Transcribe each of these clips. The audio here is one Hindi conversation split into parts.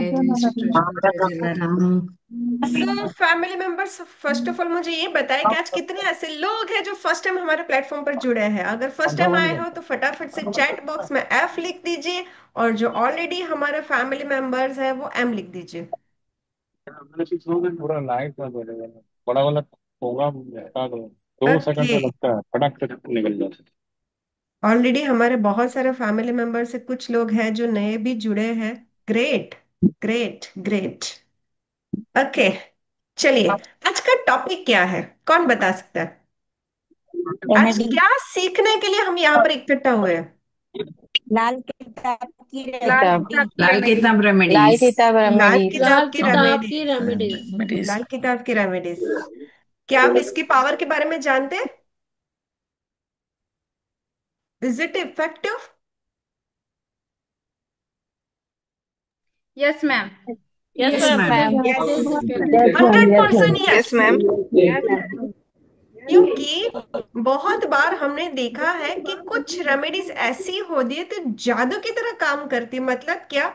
जय जय श्री कृष्ण जय जलाराम। सो family members, first of all मुझे ये बताएं कि आज कितने ऐसे लोग हैं जो फर्स्ट टाइम हमारे प्लेटफॉर्म पर जुड़े हैं। अगर फर्स्ट टाइम आए हो तो फटाफट से चैट बॉक्स में एफ लिख दीजिए, और जो ऑलरेडी हमारे फैमिली मेंबर्स हैं वो एम लिख दीजिए। पूरा लाइट का बोलेगा, बड़ा वाला होगा, बता दो। 2 सेकंड ओके, में लगता है, फटाक से निकल जाता है। ऑलरेडी हमारे बहुत सारे फैमिली मेंबर से कुछ लोग हैं जो नए भी जुड़े हैं। Great, great, great. ओके, चलिए, आज का टॉपिक क्या है, कौन बता सकता है? आज रेमेडी। क्या सीखने के लिए हम यहाँ पर इकट्ठा हुए हैं? लाल किताब की लाल रेमेडी। किताब की लाल रेमेडीज। किताब लाल रेमेडीज। किताब लाल रेमेडी। किताब लाल की किताब की रेमेडीज। रेमेडीज। रेमेडीज। लाल किताब की रेमेडीज। क्या आप इसकी पावर के बारे में जानते हैं? Is it effective? Yes ma'am. Yes yes yes ma'am. Ma'am. It yes, is effective. Yes ma'am. Yes 100% ma'am. Yes. Yes ma'am. क्योंकि बहुत बार हमने देखा है कि कुछ रेमेडीज ऐसी होती है तो जादू की तरह काम करती है। मतलब क्या?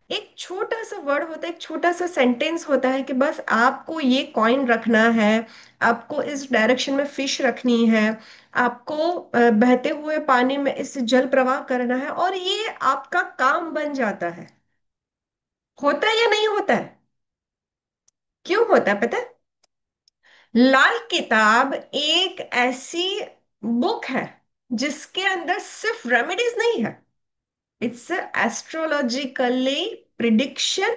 एक छोटा सा वर्ड होता है, एक छोटा सा सेंटेंस होता है कि बस आपको ये कॉइन रखना है, आपको इस डायरेक्शन में फिश रखनी है, आपको बहते हुए पानी में इस जल प्रवाह करना है, और ये आपका काम बन जाता है। होता है या नहीं होता है? क्यों होता है पता है? लाल किताब एक ऐसी बुक है जिसके अंदर सिर्फ रेमेडीज नहीं है। It's astrologically prediction,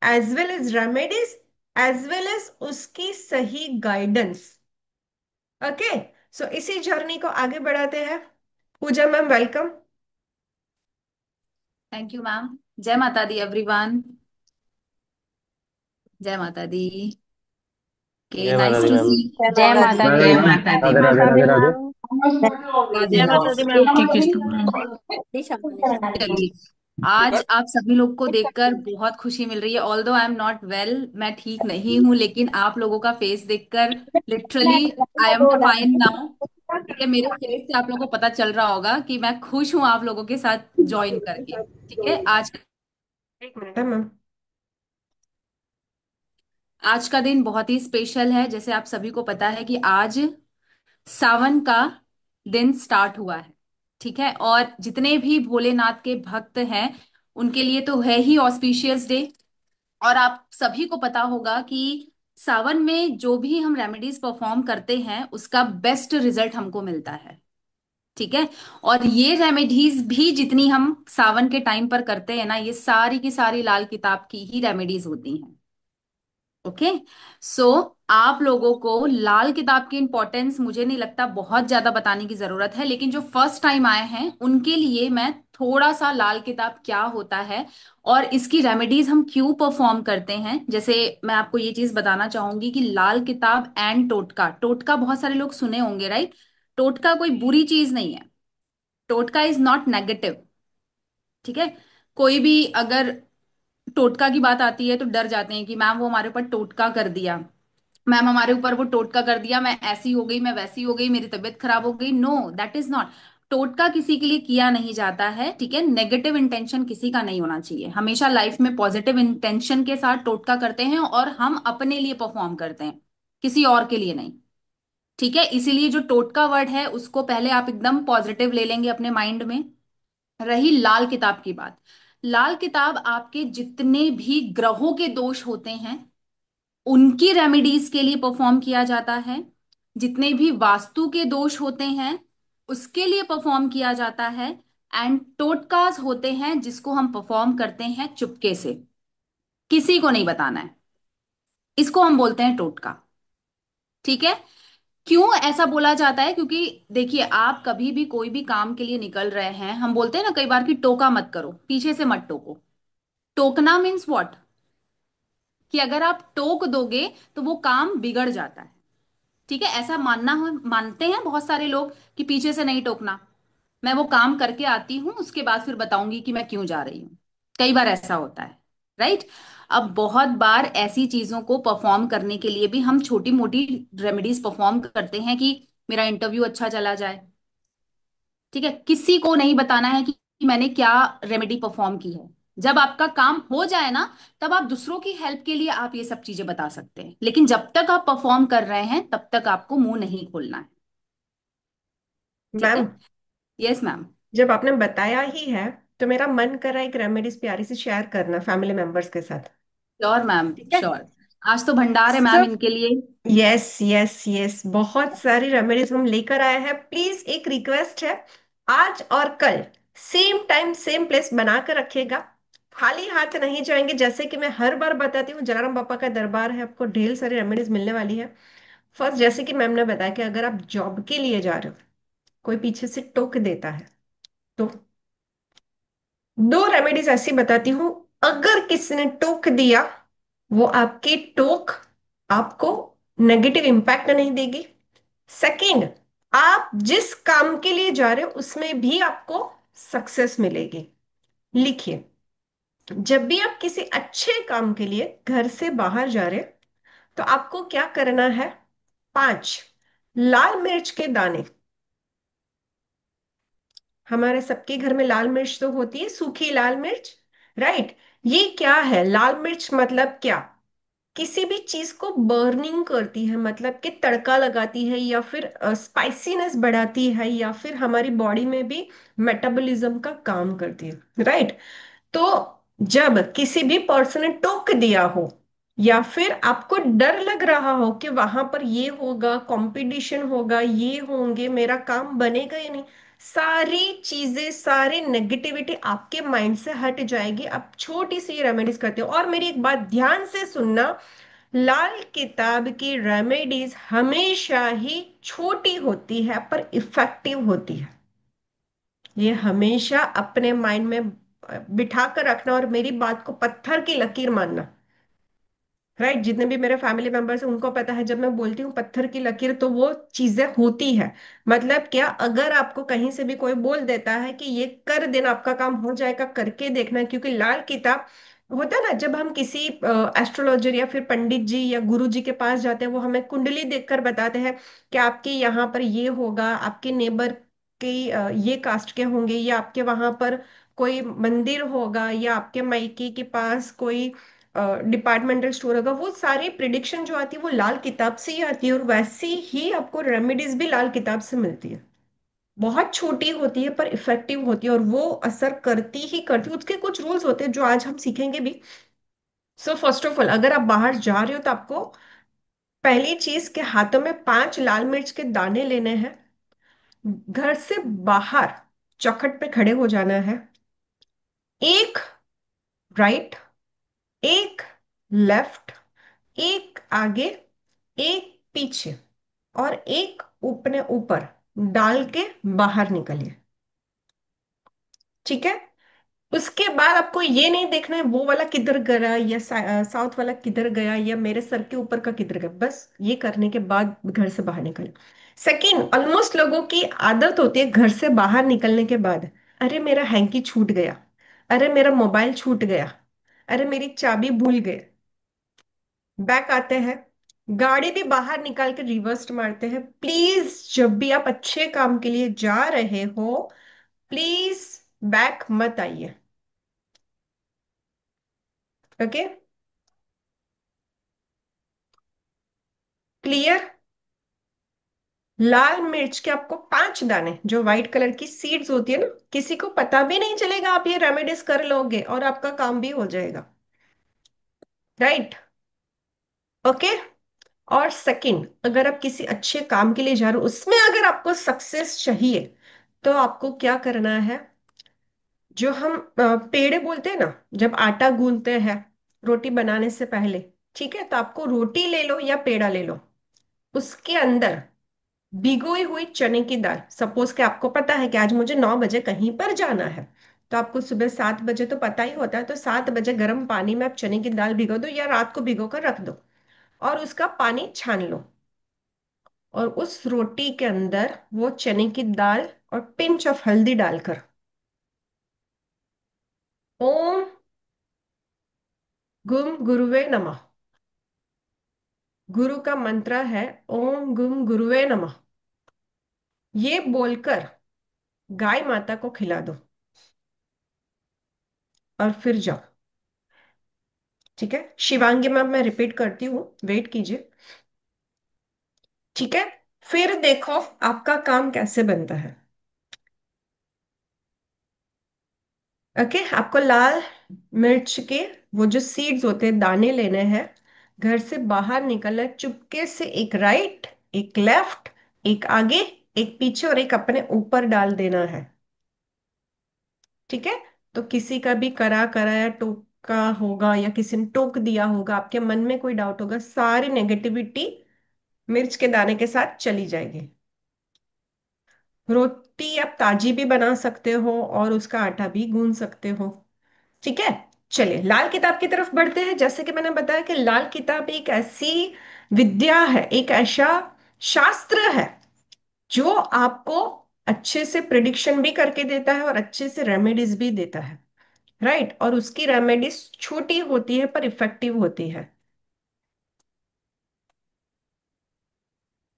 as well as remedies, as well as उसकी सही गाइडेंस। ओके, सो इसी जर्नी को आगे बढ़ाते हैं। Pooja ma'am, welcome. Thank you ma'am. जय माता दी एवरीवन। जय माता दी। के जय माता नाइस दी टू मैम। सी। जय माता दी जय मैम। माता दी राधे मैम। राधे राधे राधे। जय राधे माता दी राधे। मैम। श्री कृष्ण मैम। चलिए, आज आप सभी लोग को देखकर बहुत खुशी मिल रही है। Although I am not well, मैं ठीक नहीं हूँ, लेकिन आप लोगों का फेस देखकर literally I am fine now. ठीक है, मेरे फेस से आप लोगों को पता चल रहा होगा कि मैं खुश हूँ आप लोगों के साथ ज्वाइन करके। ठीक है, एक मिनट है मैम। आज का दिन बहुत ही स्पेशल है। जैसे आप सभी को पता है कि आज सावन का दिन स्टार्ट हुआ है। ठीक है, और जितने भी भोलेनाथ के भक्त हैं उनके लिए तो है ही ऑस्पिशियस डे। और आप सभी को पता होगा कि सावन में जो भी हम रेमेडीज परफॉर्म करते हैं उसका बेस्ट रिजल्ट हमको मिलता है। ठीक है, और ये रेमेडीज भी जितनी हम सावन के टाइम पर करते हैं ना, ये सारी की सारी लाल किताब की ही रेमेडीज होती हैं। ओके, सो आप लोगों को लाल किताब की इंपॉर्टेंस मुझे नहीं लगता बहुत ज्यादा बताने की जरूरत है, लेकिन जो फर्स्ट टाइम आए हैं उनके लिए मैं थोड़ा सा लाल किताब क्या होता है और इसकी रेमेडीज हम क्यों परफॉर्म करते हैं। जैसे मैं आपको ये चीज बताना चाहूंगी कि लाल किताब एंड टोटका, टोटका बहुत सारे लोग सुने होंगे, राइट। टोटका कोई बुरी चीज नहीं है। टोटका इज नॉट नेगेटिव। ठीक है, कोई भी अगर टोटका की बात आती है तो डर जाते हैं कि मैम वो हमारे ऊपर टोटका कर दिया, मैम हमारे ऊपर वो टोटका कर दिया, मैं ऐसी हो गई, मैं वैसी हो गई, मेरी तबीयत खराब हो गई। No, that is not. टोटका किसी के लिए किया नहीं जाता है। ठीक है, नेगेटिव इंटेंशन किसी का नहीं होना चाहिए। हमेशा लाइफ में पॉजिटिव इंटेंशन के साथ टोटका करते हैं और हम अपने लिए परफॉर्म करते हैं, किसी और के लिए नहीं। ठीक है, इसीलिए जो टोटका वर्ड है उसको पहले आप एकदम पॉजिटिव ले लेंगे अपने माइंड में। रही लाल किताब की बात, लाल किताब आपके जितने भी ग्रहों के दोष होते हैं उनकी रेमेडीज के लिए परफॉर्म किया जाता है। जितने भी वास्तु के दोष होते हैं उसके लिए परफॉर्म किया जाता है। एंड टोटकास होते हैं जिसको हम परफॉर्म करते हैं चुपके से, किसी को नहीं बताना है, इसको हम बोलते हैं टोटका। ठीक है, क्यों ऐसा बोला जाता है? क्योंकि देखिए, आप कभी भी कोई भी काम के लिए निकल रहे हैं, हम बोलते हैं ना कई बार कि टोका मत करो, पीछे से मत टोको। टोकना मीन्स व्हाट, कि अगर आप टोक दोगे तो वो काम बिगड़ जाता है। ठीक है, ऐसा मानते हैं बहुत सारे लोग कि पीछे से नहीं टोकना, मैं वो काम करके आती हूं उसके बाद फिर बताऊंगी कि मैं क्यों जा रही हूं। कई बार ऐसा होता है, राइट। अब बहुत बार ऐसी चीजों को परफॉर्म करने के लिए भी हम छोटी मोटी रेमेडीज परफॉर्म करते हैं कि मेरा इंटरव्यू अच्छा चला जाए। ठीक है, किसी को नहीं बताना है कि मैंने क्या रेमेडी परफॉर्म की है। जब आपका काम हो जाए ना, तब आप दूसरों की हेल्प के लिए आप ये सब चीजें बता सकते हैं, लेकिन जब तक आप परफॉर्म कर रहे हैं तब तक आपको मुंह नहीं खोलना है। ठीक है। Ma'am, yes ma'am. जब आपने बताया ही है तो मेरा मन कर रहा है एक रेमेडीज प्यारी से शेयर करना फैमिली मेंबर्स के साथ। श्योर मैम, ठीक है। श्योर। आज तो भंडार है मैम सब, इनके लिए। यस यस यस, बहुत सारी रेमेडीज हम लेकर आए हैं। प्लीज एक रिक्वेस्ट है, आज और कल सेम टाइम सेम प्लेस बना कर रखिएगा। खाली हाथ नहीं जाएंगे, जैसे कि मैं हर बार बताती हूँ, जलाराम बापा का दरबार है, आपको ढेर सारी रेमेडीज मिलने वाली है। फर्स्ट, जैसे कि मैम ने बताया कि अगर आप जॉब के लिए जा रहे हो, कोई पीछे से टोक देता है, तो दो रेमेडीज ऐसी बताती हूँ। अगर किसी ने टोक दिया, वो आपकी टोक आपको नेगेटिव इम्पैक्ट नहीं देगी। सेकंड, आप जिस काम के लिए जा रहे हो उसमें भी आपको सक्सेस मिलेगी। लिखिए, जब भी आप किसी अच्छे काम के लिए घर से बाहर जा रहे हो, तो आपको क्या करना है? 5 लाल मिर्च के दाने। हमारे सबके घर में लाल मिर्च तो होती है, सूखी लाल मिर्च, राइट। ये क्या है? लाल मिर्च मतलब क्या? किसी भी चीज को बर्निंग करती है, मतलब कि तड़का लगाती है, या फिर स्पाइसीनेस बढ़ाती है, या फिर हमारी बॉडी में भी मेटाबॉलिज्म का काम करती है, राइट। तो जब किसी भी पर्सन ने टोक दिया हो, या फिर आपको डर लग रहा हो कि वहां पर ये होगा, कंपटीशन होगा, ये होंगे, मेरा काम बनेगा या नहीं, सारी चीजें, सारी नेगेटिविटी आपके माइंड से हट जाएगी। आप छोटी सी रेमेडीज करते हो। और मेरी एक बात ध्यान से सुनना, लाल किताब की रेमेडीज हमेशा ही छोटी होती है पर इफेक्टिव होती है। ये हमेशा अपने माइंड में बिठा कर रखना, और मेरी बात को पत्थर की लकीर मानना, राइट। जितने भी मेरे फैमिली मेंबर्स हैं उनको पता है, जब मैं बोलती हूँ पत्थर की लकीर, तो वो चीजें होती है। मतलब क्या, अगर आपको कहीं से भी कोई बोल देता है कि ये कर देना, आपका काम हो जाएगा, करके देखना। क्योंकि लाल किताब होता है ना, जब हम किसी एस्ट्रोलॉजर या फिर पंडित जी या गुरु जी के पास जाते हैं, वो हमें कुंडली देखकर बताते हैं कि आपके यहाँ पर ये होगा, आपके नेबर के ये कास्ट के होंगे, या आपके वहां पर कोई मंदिर होगा, या आपके मायके के पास कोई डिपार्टमेंटल स्टोर होगा। वो सारी प्रिडिक्शन जो आती है वो लाल किताब से ही आती है, और वैसी ही आपको रेमेडीज भी लाल किताब से मिलती है। बहुत छोटी होती है पर इफेक्टिव होती है, और वो असर करती ही करती है। उसके कुछ रूल्स होते हैं जो आज हम सीखेंगे भी। सो फर्स्ट ऑफ ऑल, अगर आप बाहर जा रहे हो तो आपको पहली चीज के हाथों में 5 लाल मिर्च के दाने लेने हैं। घर से बाहर चौखट पे खड़े हो जाना है। एक राइट, एक लेफ्ट, एक आगे, एक पीछे, और एक अपने ऊपर डाल के बाहर निकलिए। ठीक है। उसके बाद आपको ये नहीं देखना है वो वाला किधर गया, या साउथ वाला किधर गया, या मेरे सर के ऊपर का किधर गया। बस ये करने के बाद घर से बाहर निकले। सेकंड, ऑलमोस्ट लोगों की आदत होती है घर से बाहर निकलने के बाद, अरे मेरा हैंकी छूट गया, अरे मेरा मोबाइल छूट गया, अरे मेरी चाबी भूल गए। बैक आते हैं, गाड़ी भी बाहर निकाल के रिवर्स मारते हैं। प्लीज, जब भी आप अच्छे काम के लिए जा रहे हो, प्लीज बैक मत आइए। Okay, clear. लाल मिर्च के आपको 5 दाने, जो व्हाइट कलर की सीड्स होती है ना, किसी को पता भी नहीं चलेगा, आप ये रेमेडीज कर लोगे और आपका काम भी हो जाएगा, राइट। ओके। और सेकंड, अगर आप किसी अच्छे काम के लिए जा रहे हो, उसमें अगर आपको सक्सेस चाहिए, तो आपको क्या करना है? जो हम पेड़े बोलते हैं ना, जब आटा गूंथते हैं रोटी बनाने से पहले, ठीक है, तो आपको रोटी ले लो या पेड़ा ले लो, उसके अंदर भिगोई हुई चने की दाल। सपोज कि आपको पता है कि आज मुझे 9 बजे कहीं पर जाना है, तो आपको सुबह 7 बजे तो पता ही होता है, तो 7 बजे गर्म पानी में आप चने की दाल भिगो दो, या रात को भिगो कर रख दो, और उसका पानी छान लो, और उस रोटी के अंदर वो चने की दाल और पिंच ऑफ हल्दी डालकर, ओम गुम गुरुवे नमः, गुरु का मंत्र है, ओम गुम गुरुवे नमः, ये बोलकर गाय माता को खिला दो। और फिर जाओ। ठीक है शिवांगी मैम, मैं रिपीट करती हूँ, वेट कीजिए। ठीक है, फिर देखो आपका काम कैसे बनता है। ओके, आपको लाल मिर्च के वो जो सीड्स होते हैं, दाने लेने हैं। घर से बाहर निकलना, चुपके से एक राइट, एक लेफ्ट, एक आगे, एक पीछे और एक अपने ऊपर डाल देना है। ठीक है, तो किसी का भी करा कराया टोका होगा या किसी ने टोक दिया होगा, आपके मन में कोई डाउट होगा, सारी नेगेटिविटी मिर्च के दाने के साथ चली जाएगी। रोटी आप ताजी भी बना सकते हो और उसका आटा भी गूंद सकते हो। ठीक है, चलिए लाल किताब की तरफ बढ़ते हैं। जैसे कि मैंने बताया कि लाल किताब एक ऐसी विद्या है, एक ऐसा शास्त्र है जो आपको अच्छे से प्रिडिक्शन भी करके देता है और अच्छे से रेमेडीज भी देता है। राइट, और उसकी रेमेडीज छोटी होती है पर इफेक्टिव होती है।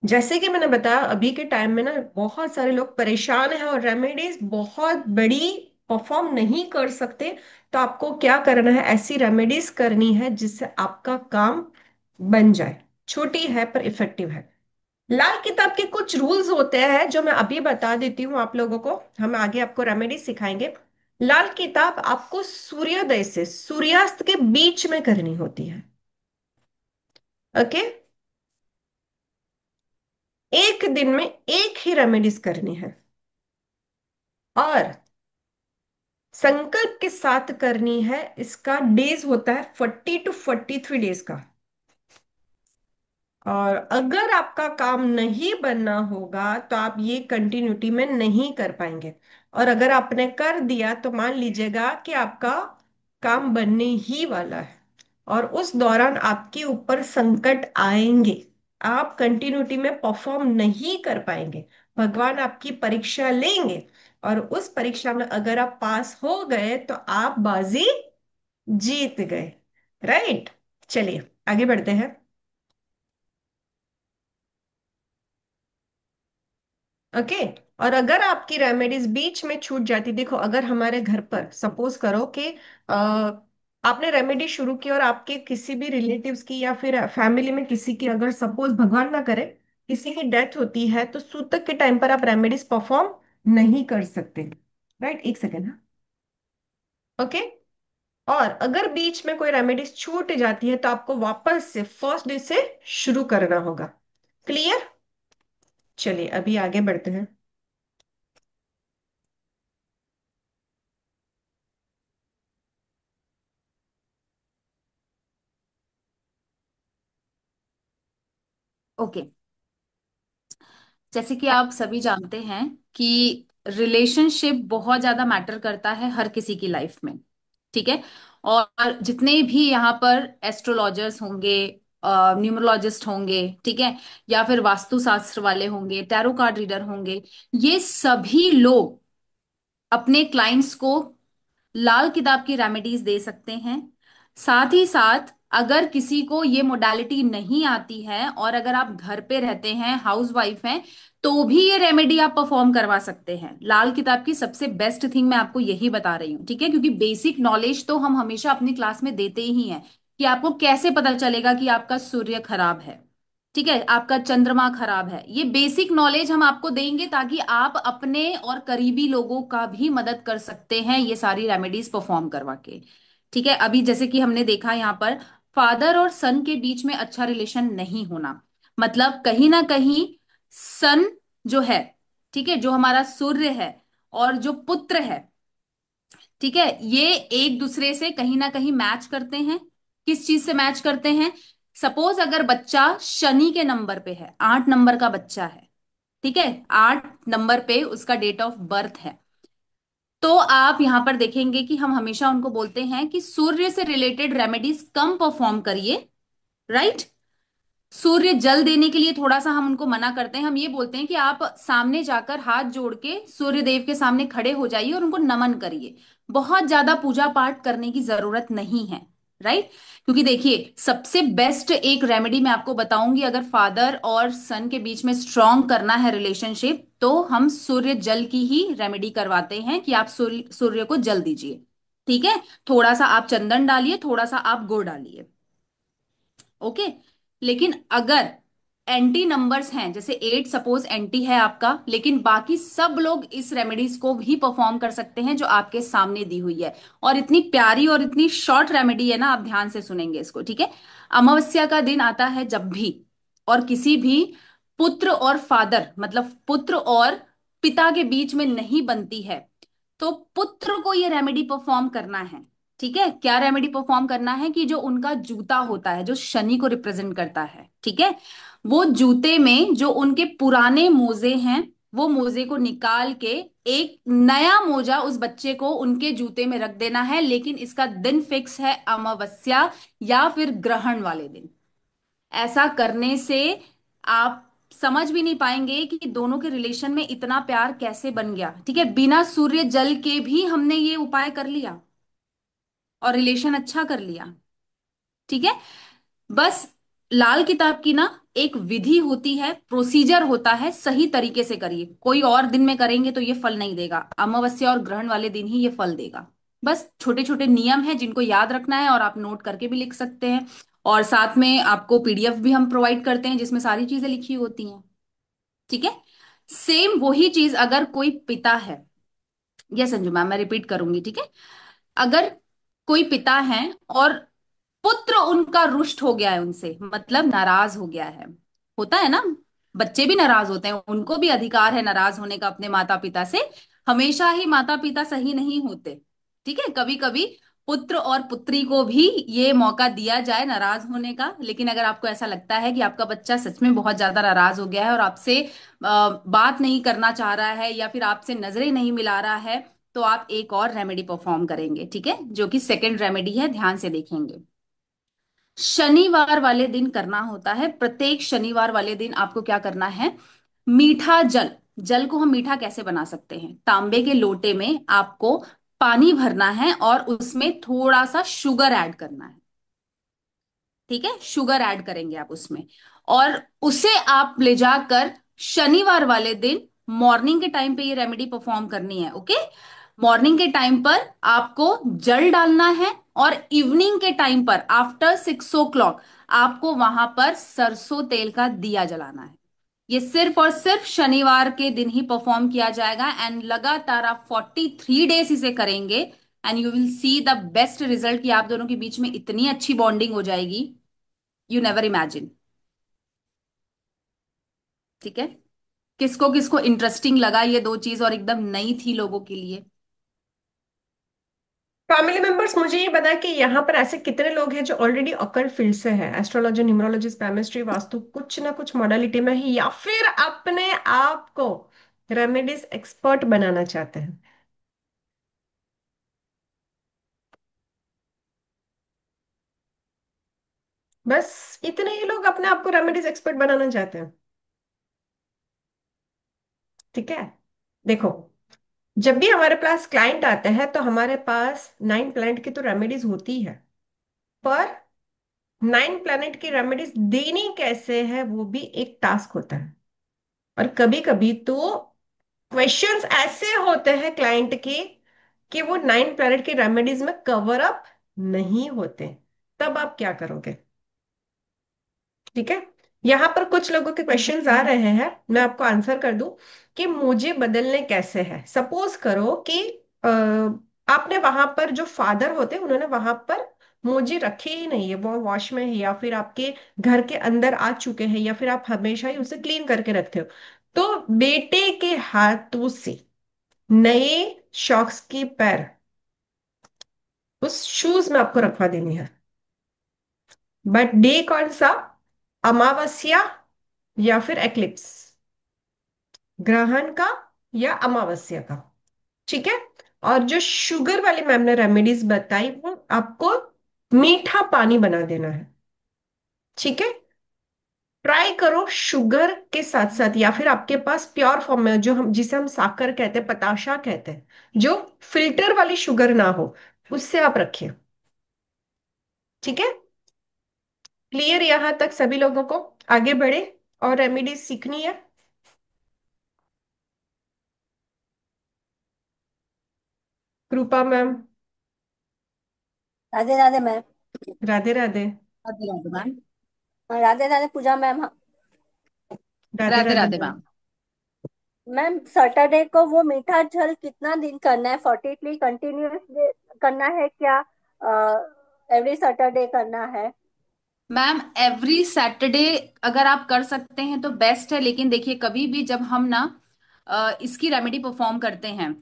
जैसे कि मैंने बताया अभी के टाइम में ना बहुत सारे लोग परेशान हैं और रेमेडीज बहुत बड़ी परफॉर्म नहीं कर सकते। तो आपको क्या करना है, ऐसी रेमेडीज करनी है जिससे आपका काम बन जाए। छोटी है पर इफेक्टिव है। लाल किताब के कुछ रूल्स होते हैं जो मैं अभी बता देती हूँ आप लोगों को, हम आगे आपको रेमेडी सिखाएंगे। लाल किताब आपको सूर्योदय से सूर्यास्त के बीच में करनी होती है। ओके, एक दिन में एक ही रेमेडीज करनी है और संकल्प के साथ करनी है। इसका डेज होता है 40 to 43 डेज का। और अगर आपका काम नहीं बनना होगा तो आप ये कंटिन्यूटी में नहीं कर पाएंगे। और अगर आपने कर दिया तो मान लीजिएगा कि आपका काम बनने ही वाला है और उस दौरान आपके ऊपर संकट आएंगे। आप कंटिन्यूटी में परफॉर्म नहीं कर पाएंगे। भगवान आपकी परीक्षा लेंगे और उस परीक्षा में अगर आप पास हो गए तो आप बाजी जीत गए। राइट, चलिए आगे बढ़ते हैं। ओके, और अगर आपकी रेमेडीज बीच में छूट जाती, देखो अगर हमारे घर पर सपोज करो कि आपने रेमेडी शुरू की और आपके किसी भी रिलेटिव्स की या फिर फैमिली में किसी की अगर सपोज भगवान ना करे किसी की डेथ होती है, तो सूतक के टाइम पर आप रेमेडीज परफॉर्म नहीं कर सकते। राइट, एक सेकेंड। ओके, और अगर बीच में कोई रेमेडीज छूट जाती है तो आपको वापस से फर्स्ट डे से शुरू करना होगा। क्लियर, चलिए अभी आगे बढ़ते हैं। ओके, जैसे कि आप सभी जानते हैं कि रिलेशनशिप बहुत ज्यादा मैटर करता है हर किसी की लाइफ में। ठीक है, और जितने भी यहाँ पर एस्ट्रोलॉजर्स होंगे, न्यूमरोलॉजिस्ट होंगे, ठीक है, या फिर वास्तु शास्त्र वाले होंगे, टैरो कार्ड रीडर होंगे, ये सभी लोग अपने क्लाइंट्स को लाल किताब की रेमेडीज दे सकते हैं। साथ ही साथ अगर किसी को ये मोडालिटी नहीं आती है और अगर आप घर पे रहते हैं, हाउस वाइफ हैं, तो भी ये रेमेडी आप परफॉर्म करवा सकते हैं। लाल किताब की सबसे बेस्ट थिंग मैं आपको यही बता रही हूँ, ठीक है, क्योंकि बेसिक नॉलेज तो हम हमेशा अपनी क्लास में देते ही हैं कि आपको कैसे पता चलेगा कि आपका सूर्य खराब है, ठीक है, आपका चंद्रमा खराब है। ये बेसिक नॉलेज हम आपको देंगे ताकि आप अपने और करीबी लोगों का भी मदद कर सकते हैं ये सारी रेमेडीज परफॉर्म करवा के। ठीक है, अभी जैसे कि हमने देखा यहाँ पर फादर और सन के बीच में अच्छा रिलेशन नहीं होना, मतलब कहीं ना कहीं सन जो है, ठीक है, जो हमारा सूर्य है, और जो पुत्र है, ठीक है, ये एक दूसरे से कहीं ना कहीं मैच करते हैं। किस चीज से मैच करते हैं? सपोज अगर बच्चा शनि के नंबर पे है, 8 नंबर का बच्चा है, ठीक है, 8 नंबर पे उसका डेट ऑफ बर्थ है, तो आप यहां पर देखेंगे कि हम हमेशा उनको बोलते हैं कि सूर्य से रिलेटेड रेमेडीज कम परफॉर्म करिए। राइट, सूर्य जल देने के लिए थोड़ा सा हम उनको मना करते हैं। हम ये बोलते हैं कि आप सामने जाकर हाथ जोड़ के सूर्य देव के सामने खड़े हो जाइए और उनको नमन करिए। बहुत ज्यादा पूजा पाठ करने की जरूरत नहीं है। राइट, क्योंकि देखिए सबसे बेस्ट एक रेमेडी मैं आपको बताऊंगी, अगर फादर और सन के बीच में स्ट्रांग करना है रिलेशनशिप, तो हम सूर्य जल की ही रेमेडी करवाते हैं कि आप सूर्य सूर्य को जल दीजिए। ठीक है, थोड़ा सा आप चंदन डालिए, थोड़ा सा आप गुड़ डालिए। ओके। लेकिन अगर एंटी नंबर्स हैं, जैसे 8 सपोज एंटी है आपका, लेकिन बाकी सब लोग इस रेमेडीज को भी परफॉर्म कर सकते हैं जो आपके सामने दी हुई है। और इतनी प्यारी और इतनी शॉर्ट रेमेडी है ना, आप ध्यान से सुनेंगे इसको, ठीक है। अमावस्या का दिन आता है जब भी, और किसी भी पुत्र और फादर, मतलब पुत्र और पिता के बीच में नहीं बनती है, तो पुत्र को ये रेमेडी परफॉर्म करना है। ठीक है, क्या रेमेडी परफॉर्म करना है कि जो उनका जूता होता है, जो शनि को रिप्रेजेंट करता है, ठीक है, वो जूते में जो उनके पुराने मोजे हैं, वो मोजे को निकाल के एक नया मोजा उस बच्चे को उनके जूते में रख देना है। लेकिन इसका दिन फिक्स है अमावस्या या फिर ग्रहण वाले दिन। ऐसा करने से आप समझ भी नहीं पाएंगे कि दोनों के रिलेशन में इतना प्यार कैसे बन गया। ठीक है, बिना सूर्य जल के भी हमने ये उपाय कर लिया और रिलेशन अच्छा कर लिया। ठीक है, बस लाल किताब की ना एक विधि होती है, प्रोसीजर होता है, सही तरीके से करिए। कोई और दिन में करेंगे तो ये फल नहीं देगा, अमावस्या और ग्रहण वाले दिन ही ये फल देगा। बस छोटे छोटे नियम हैं जिनको याद रखना है, और आप नोट करके भी लिख सकते हैं। और साथ में आपको पीडीएफ भी हम प्रोवाइड करते हैं जिसमें सारी चीजें लिखी होती हैं। ठीक है, सेम वही चीज अगर कोई पिता है, ये संजू मैम मैं रिपीट करूंगी, ठीक है। अगर कोई पिता है और पुत्र उनका रुष्ट हो गया है उनसे, मतलब नाराज हो गया है, होता है ना, बच्चे भी नाराज होते हैं, उनको भी अधिकार है नाराज होने का अपने माता पिता से। हमेशा ही माता पिता सही नहीं होते। ठीक है, कभी कभी पुत्र और पुत्री को भी ये मौका दिया जाए नाराज होने का। लेकिन अगर आपको ऐसा लगता है कि आपका बच्चा सच में बहुत ज्यादा नाराज हो गया है और आपसे बात नहीं करना चाह रहा है या फिर आपसे नजरें नहीं मिला रहा है, तो आप एक और रेमेडी परफॉर्म करेंगे, ठीक है, जो कि सेकंड रेमेडी है, ध्यान से देखेंगे। शनिवार वाले दिन करना होता है, प्रत्येक शनिवार वाले दिन आपको क्या करना है, मीठा जल, जल को हम मीठा कैसे बना सकते हैं, तांबे के लोटे में आपको पानी भरना है और उसमें थोड़ा सा शुगर ऐड करना है। ठीक है, शुगर ऐड करेंगे आप उसमें, और उसे आप ले जाकर शनिवार वाले दिन मॉर्निंग के टाइम पे ये रेमेडी परफॉर्म करनी है। ओके, मॉर्निंग के टाइम पर आपको जल डालना है, और इवनिंग के टाइम पर आफ्टर 6 o'clock आपको वहां पर सरसों तेल का दिया जलाना है। ये सिर्फ और सिर्फ शनिवार के दिन ही परफॉर्म किया जाएगा, एंड लगातार आप 43 डेज इसे करेंगे, and you will see the best result कि आप दोनों के बीच में इतनी अच्छी बॉन्डिंग हो जाएगी, यू नेवर इमेजिन। ठीक है, किसको किसको इंटरेस्टिंग लगा ये दो चीज, और एकदम नई थी लोगों के लिए। फैमिली मेंबर्स, मुझे ये बताया कि यहाँ पर ऐसे कितने लोग हैं जो ऑलरेडी ऑकल्ट फील्ड से हैं, एस्ट्रोलॉजी, न्यूमरोलॉजी, केमिस्ट्री, वास्तु, कुछ ना कुछ मॉडलिटी में ही, या फिर अपने आप को रेमेडीज एक्सपर्ट बनाना चाहते हैं। बस इतने ही लोग अपने आप को रेमेडीज एक्सपर्ट बनाना चाहते हैं। ठीक है, देखो, जब भी हमारे पास क्लाइंट आते हैं तो हमारे पास 9 प्लैनेट की तो रेमेडीज होती है, पर 9 प्लैनेट की रेमेडीज देनी कैसे है वो भी एक टास्क होता है। और कभी कभी तो क्वेश्चंस ऐसे होते हैं क्लाइंट के कि वो 9 प्लैनेट की रेमेडीज में कवर अप नहीं होते, तब आप क्या करोगे? ठीक है, यहाँ पर कुछ लोगों के क्वेश्चंस आ रहे हैं, मैं आपको आंसर कर दूं कि मुझे बदलने कैसे है। सपोज करो कि आपने वहां पर जो फादर होते हैं उन्होंने वहां पर मोजे रखे ही नहीं है, वो वॉश में है, या फिर आपके घर के अंदर आ चुके हैं, या फिर आप हमेशा ही उसे क्लीन करके रखते हो, तो बेटे के हाथों से नए शॉक्स की पैर उस शूज में आपको रखवा देनी है। बट डे कौन सा? अमावस्या या फिर एक्लिप्स, ग्रहण का या अमावस्या का। ठीक है, और जो शुगर वाली मैम ने रेमेडीज बताई वो आपको मीठा पानी बना देना है। ठीक है, ट्राई करो शुगर के साथ साथ, या फिर आपके पास प्योर फॉर्म में जो हम जिसे हम साकर कहते हैं, पताशा कहते हैं, जो फिल्टर वाली शुगर ना हो, उससे आप रखिए। ठीक है, क्लियर यहां तक सभी लोगों को? आगे बढ़े और रेमेडीज सीखनी है। Kripa ma'am, Radhe Radhe ma'am. Radhe Radhe. Radhe Radhe ma'am. Radhe Radhe Pooja ma'am. Radhe Radhe Radhe Radhe ma'am. Ma'am. Ma'am Saturday को वो मीठा झल कितना दिन करना है? 43 कंटिन्यूस करना है क्या? एवरी सैटरडे करना है? मैम एवरी सैटरडे अगर आप कर सकते हैं तो बेस्ट है, लेकिन देखिए कभी भी जब हम ना इसकी रेमेडी परफॉर्म करते हैं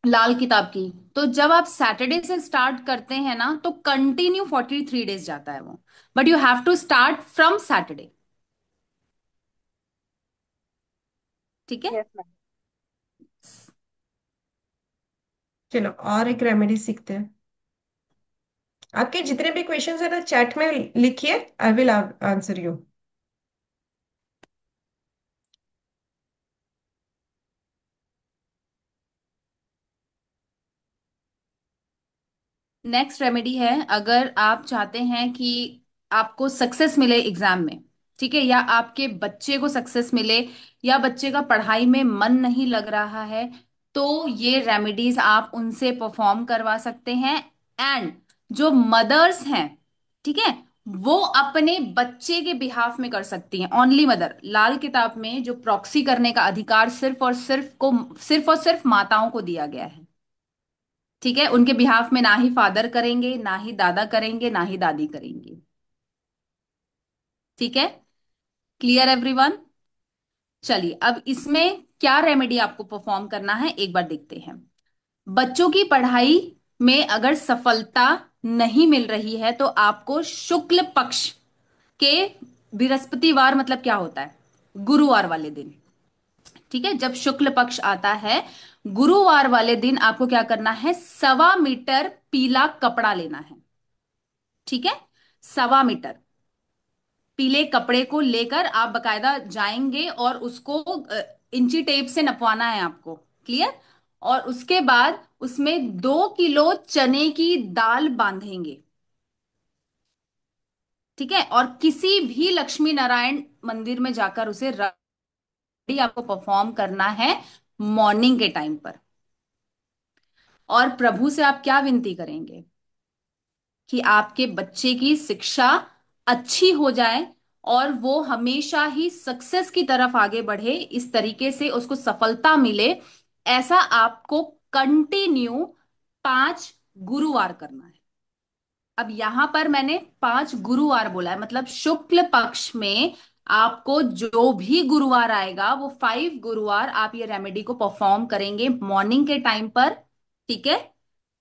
लाल किताब की, तो जब आप सैटरडे से स्टार्ट करते हैं ना तो कंटिन्यू 43 डेज जाता है वो। But you have to start from Saturday. ठीक है। Yes ma'am. चलो और एक रेमेडी सीखते हैं। आपके जितने भी क्वेश्चंस है ना चैट में लिखिए, I will answer you. Next remedy है, अगर आप चाहते हैं कि आपको सक्सेस मिले एग्जाम में, ठीक है, या आपके बच्चे को सक्सेस मिले, या बच्चे का पढ़ाई में मन नहीं लग रहा है, तो ये रेमेडीज आप उनसे परफॉर्म करवा सकते हैं। एंड जो मदर्स हैं, ठीक है, वो अपने बच्चे के बिहाफ में कर सकती हैं। Only mother. लाल किताब में जो प्रॉक्सी करने का अधिकार सिर्फ और सिर्फ माताओं को दिया गया है। ठीक है, उनके बिहाफ में ना ही फादर करेंगे, ना ही दादा करेंगे, ना ही दादी करेंगे। ठीक है। Clear everyone? चलिए अब इसमें क्या रेमेडी आपको परफॉर्म करना है एक बार देखते हैं। बच्चों की पढ़ाई में अगर सफलता नहीं मिल रही है तो आपको शुक्ल पक्ष के बृहस्पतिवार, मतलब क्या होता है, गुरुवार वाले दिन, ठीक है, जब शुक्ल पक्ष आता है गुरुवार वाले दिन आपको क्या करना है, 1.25 मीटर पीला कपड़ा लेना है। ठीक है, 1.25 मीटर पीले कपड़े को लेकर आप बकायदा जाएंगे और उसको इंची टेप से नपवाना है आपको। क्लियर? और उसके बाद उसमें 2 किलो चने की दाल बांधेंगे। ठीक है, और किसी भी लक्ष्मी नारायण मंदिर में जाकर उसे आपको परफॉर्म करना है मॉर्निंग के टाइम पर। और प्रभु से आप क्या विनती करेंगे कि आपके बच्चे की शिक्षा अच्छी हो जाए और वो हमेशा ही सक्सेस की तरफ आगे बढ़े, इस तरीके से उसको सफलता मिले। ऐसा आपको कंटिन्यू 5 गुरुवार करना है। अब यहां पर मैंने 5 गुरुवार बोला है, मतलब शुक्ल पक्ष में आपको जो भी गुरुवार आएगा वो 5 गुरुवार आप ये रेमेडी को परफॉर्म करेंगे मॉर्निंग के टाइम पर। ठीक है।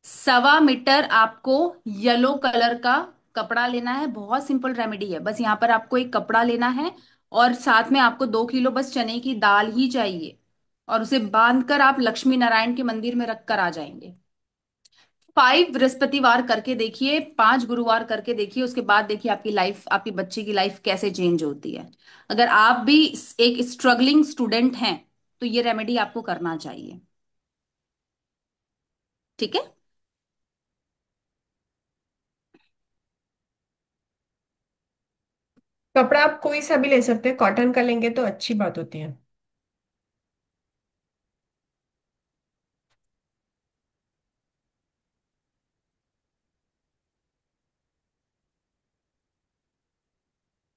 1.25 मीटर आपको येलो कलर का कपड़ा लेना है। बहुत सिंपल रेमेडी है, बस यहां पर आपको एक कपड़ा लेना है और साथ में आपको 2 किलो बस चने की दाल ही चाहिए, और उसे बांधकर आप लक्ष्मी नारायण के मंदिर में रख कर आ जाएंगे। 5 बृहस्पतिवार करके देखिए, 5 गुरुवार करके देखिए, उसके बाद देखिए आपकी लाइफ, आपकी बच्ची की लाइफ कैसे चेंज होती है। अगर आप भी एक स्ट्रगलिंग स्टूडेंट हैं तो ये रेमेडी आपको करना चाहिए। ठीक है। कपड़ा आप कोई सा भी ले सकते हैं, कॉटन का लेंगे तो अच्छी बात होती है।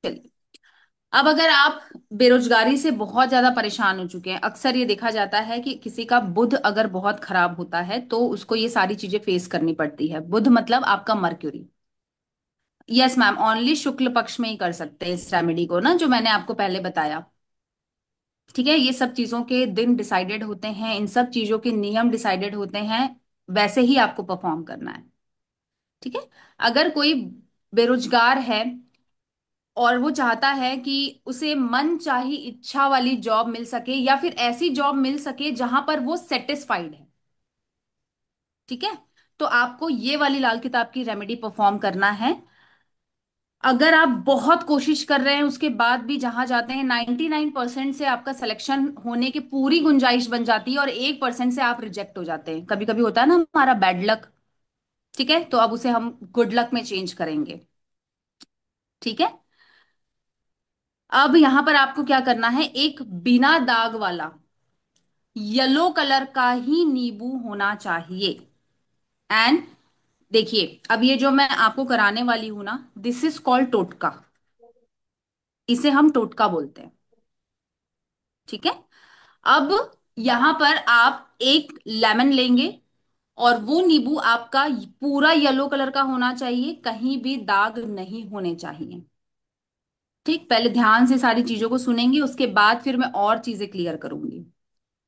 चलिए, अब अगर आप बेरोजगारी से बहुत ज्यादा परेशान हो चुके हैं, अक्सर ये देखा जाता है कि किसी का बुध अगर बहुत खराब होता है तो उसको ये सारी चीजें फेस करनी पड़ती है। बुध मतलब आपका मर्क्यूरी। यस मैम, ओनली शुक्ल पक्ष में ही कर सकते हैं इस रेमेडी को ना, जो मैंने आपको पहले बताया। ठीक है, ये सब चीजों के दिन डिसाइडेड होते हैं, इन सब चीजों के नियम डिसाइडेड होते हैं, वैसे ही आपको परफॉर्म करना है। ठीक है। अगर कोई बेरोजगार है और वो चाहता है कि उसे मन चाही इच्छा वाली जॉब मिल सके, या फिर ऐसी जॉब मिल सके जहां पर वो सेटिस्फाइड है, ठीक है, तो आपको ये वाली लाल किताब की रेमेडी परफॉर्म करना है। अगर आप बहुत कोशिश कर रहे हैं उसके बाद भी जहां जाते हैं 99% से आपका सिलेक्शन होने की पूरी गुंजाइश बन जाती है, और 1% से आप रिजेक्ट हो जाते हैं। कभी कभी होता है ना हमारा बैड लक। ठीक है, तो अब उसे हम गुड लक में चेंज करेंगे। ठीक है। अब यहां पर आपको क्या करना है, एक बिना दाग वाला येलो कलर का ही नींबू होना चाहिए। एंड देखिए, अब ये जो मैं आपको कराने वाली हूं ना, दिस इज कॉल्ड टोटका। इसे हम टोटका बोलते हैं। ठीक है। अब यहां पर आप एक लेमन लेंगे, और वो नींबू आपका पूरा येलो कलर का होना चाहिए, कहीं भी दाग नहीं होने चाहिए। ठीक, पहले ध्यान से सारी चीजों को सुनेंगे, उसके बाद फिर मैं और चीजें क्लियर करूंगी।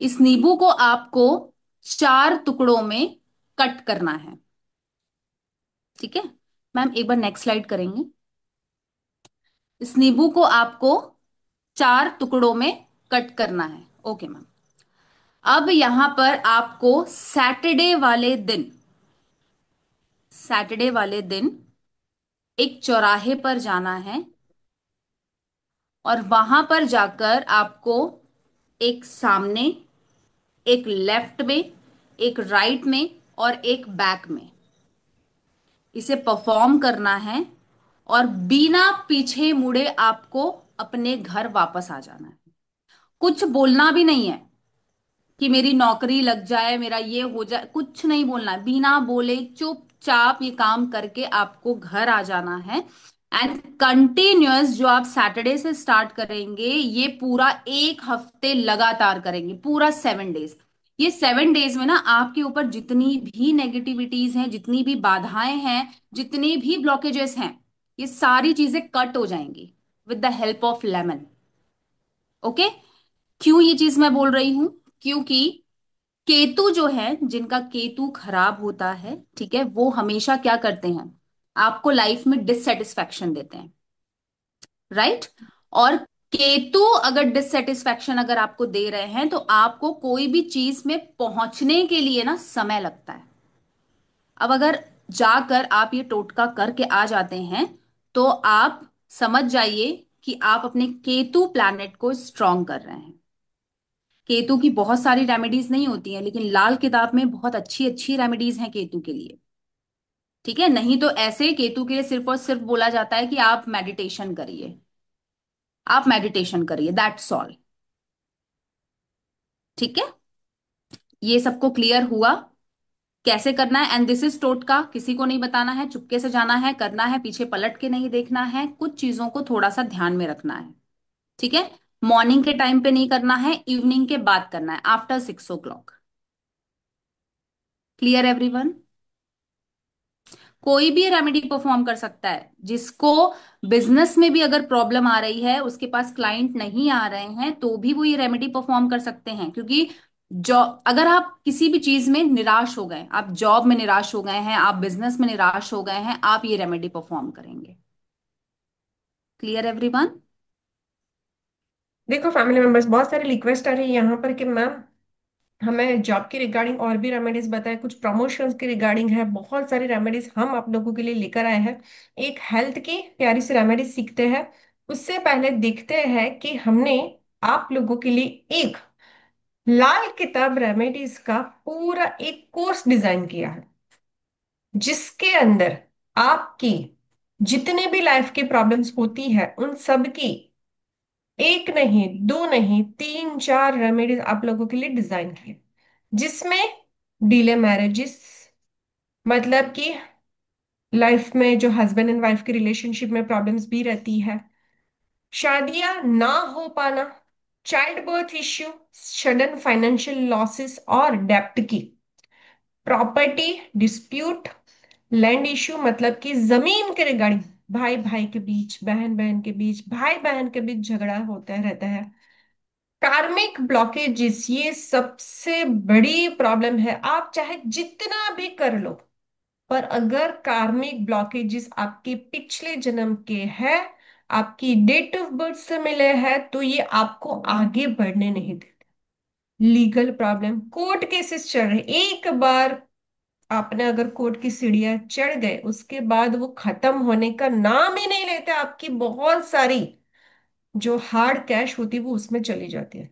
इस नींबू को आपको 4 टुकड़ों में कट करना है। ठीक है। मैम एक बार नेक्स्ट स्लाइड करेंगे। इस नींबू को आपको 4 टुकड़ों में कट करना है। Okay ma'am. अब यहां पर आपको सैटरडे वाले दिन एक चौराहे पर जाना है, और वहां पर जाकर आपको एक सामने, एक लेफ्ट में, एक राइट में, और एक बैक में इसे परफॉर्म करना है, और बिना पीछे मुड़े आपको अपने घर वापस आ जाना है। कुछ बोलना भी नहीं है कि मेरी नौकरी लग जाए, मेरा ये हो जाए, कुछ नहीं बोलना है। बिना बोले चुपचाप ये काम करके आपको घर आ जाना है। एंड कंटिन्यूअस जो आप सैटरडे से स्टार्ट करेंगे, ये पूरा 1 हफ्ते लगातार करेंगे, पूरा 7 डेज। ये 7 डेज में ना आपके ऊपर जितनी भी नेगेटिविटीज हैं, जितनी भी बाधाएं हैं, जितनी भी ब्लॉकेजेस हैं, ये सारी चीजें कट हो जाएंगी with the help of lemon. Okay. क्यों ये चीज मैं बोल रही हूं? क्योंकि केतु जो है, जिनका केतु खराब होता है, ठीक है, वो हमेशा क्या करते हैं, आपको लाइफ में डिससेटिस्फैक्शन देते हैं। राइट। और केतु अगर डिससेटिस्फैक्शन अगर आपको दे रहे हैं, तो आपको कोई भी चीज में पहुंचने के लिए ना समय लगता है। अब अगर जाकर आप ये टोटका करके आ जाते हैं, तो आप समझ जाइए कि आप अपने केतु प्लैनेट को स्ट्रांग कर रहे हैं। केतु की बहुत सारी रेमेडीज नहीं होती हैं, लेकिन लाल किताब में बहुत अच्छी अच्छी रेमेडीज हैं केतु के लिए। ठीक है। नहीं तो ऐसे केतु के लिए सिर्फ और सिर्फ बोला जाता है कि आप मेडिटेशन करिए, आप मेडिटेशन करिए, दैट्स ऑल। ठीक है। ये सबको क्लियर हुआ कैसे करना है? एंड दिस इज टोटका, किसी को नहीं बताना है, चुपके से जाना है, करना है, पीछे पलट के नहीं देखना है, कुछ चीजों को थोड़ा सा ध्यान में रखना है। ठीक है। मॉर्निंग के टाइम पे नहीं करना है, इवनिंग के बाद करना है, आफ्टर 6 o'clock। Clear everyone? कोई भी रेमेडी परफॉर्म कर सकता है। जिसको बिजनेस में भी अगर प्रॉब्लम आ रही है, उसके पास क्लाइंट नहीं आ रहे हैं, तो भी वो ये रेमेडी परफॉर्म कर सकते हैं। क्योंकि जॉब, अगर आप किसी भी चीज में निराश हो गए, आप जॉब में निराश हो गए हैं, आप बिजनेस में निराश हो गए हैं, आप ये रेमेडी परफॉर्म करेंगे। Clear everyone? देखो फैमिली मेंबर्स, बहुत सारी रिक्वेस्ट आ रही है यहाँ पर कि मैम हमें जॉब की रिगार्डिंग और भी रेमेडीज बताएं, कुछ प्रमोशंस की रिगार्डिंग है। बहुत सारी रेमेडीज हम आप लोगों के लिए लेकर आए हैं। एक हेल्थ की प्यारी सी रेमेडीज सीखते हैं। उससे पहले देखते हैं कि हमने आप लोगों के लिए एक लाल किताब रेमेडीज का पूरा एक कोर्स डिजाइन किया है, जिसके अंदर आपकी जितने भी लाइफ की प्रॉब्लम्स होती है, उन सब की एक नहीं, दो नहीं, तीन चार रेमेडीज आप लोगों के लिए डिजाइन किए। जिसमें डिले मैरिजेस, मतलब कि लाइफ में जो हस्बैंड एंड वाइफ की रिलेशनशिप में प्रॉब्लम्स भी रहती है, शादियां ना हो पाना, child birth issue, sudden financial losses और डेप्ट की, प्रॉपर्टी डिस्प्यूट, लैंड इश्यू, मतलब कि जमीन के रिगार्डिंग, भाई भाई के बीच, बहन बहन के बीच, भाई बहन के बीच झगड़ा होता रहता है, कार्मिक ब्लॉकेजेस, ये सबसे बड़ी प्रॉब्लम है। आप चाहे जितना भी कर लो, पर अगर कार्मिक ब्लॉकेजेस आपके पिछले जन्म के हैं, आपकी डेट ऑफ बर्थ से मिले हैं, तो ये आपको आगे बढ़ने नहीं देते। लीगल प्रॉब्लम, कोर्ट केसेस चल रहे, एक बार आपने अगर कोर्ट की सीढ़ियां चढ़ गए, उसके बाद वो खत्म होने का नाम ही नहीं लेते। आपकी बहुत सारी जो हार्ड कैश होती है वो उसमें चली जाती है।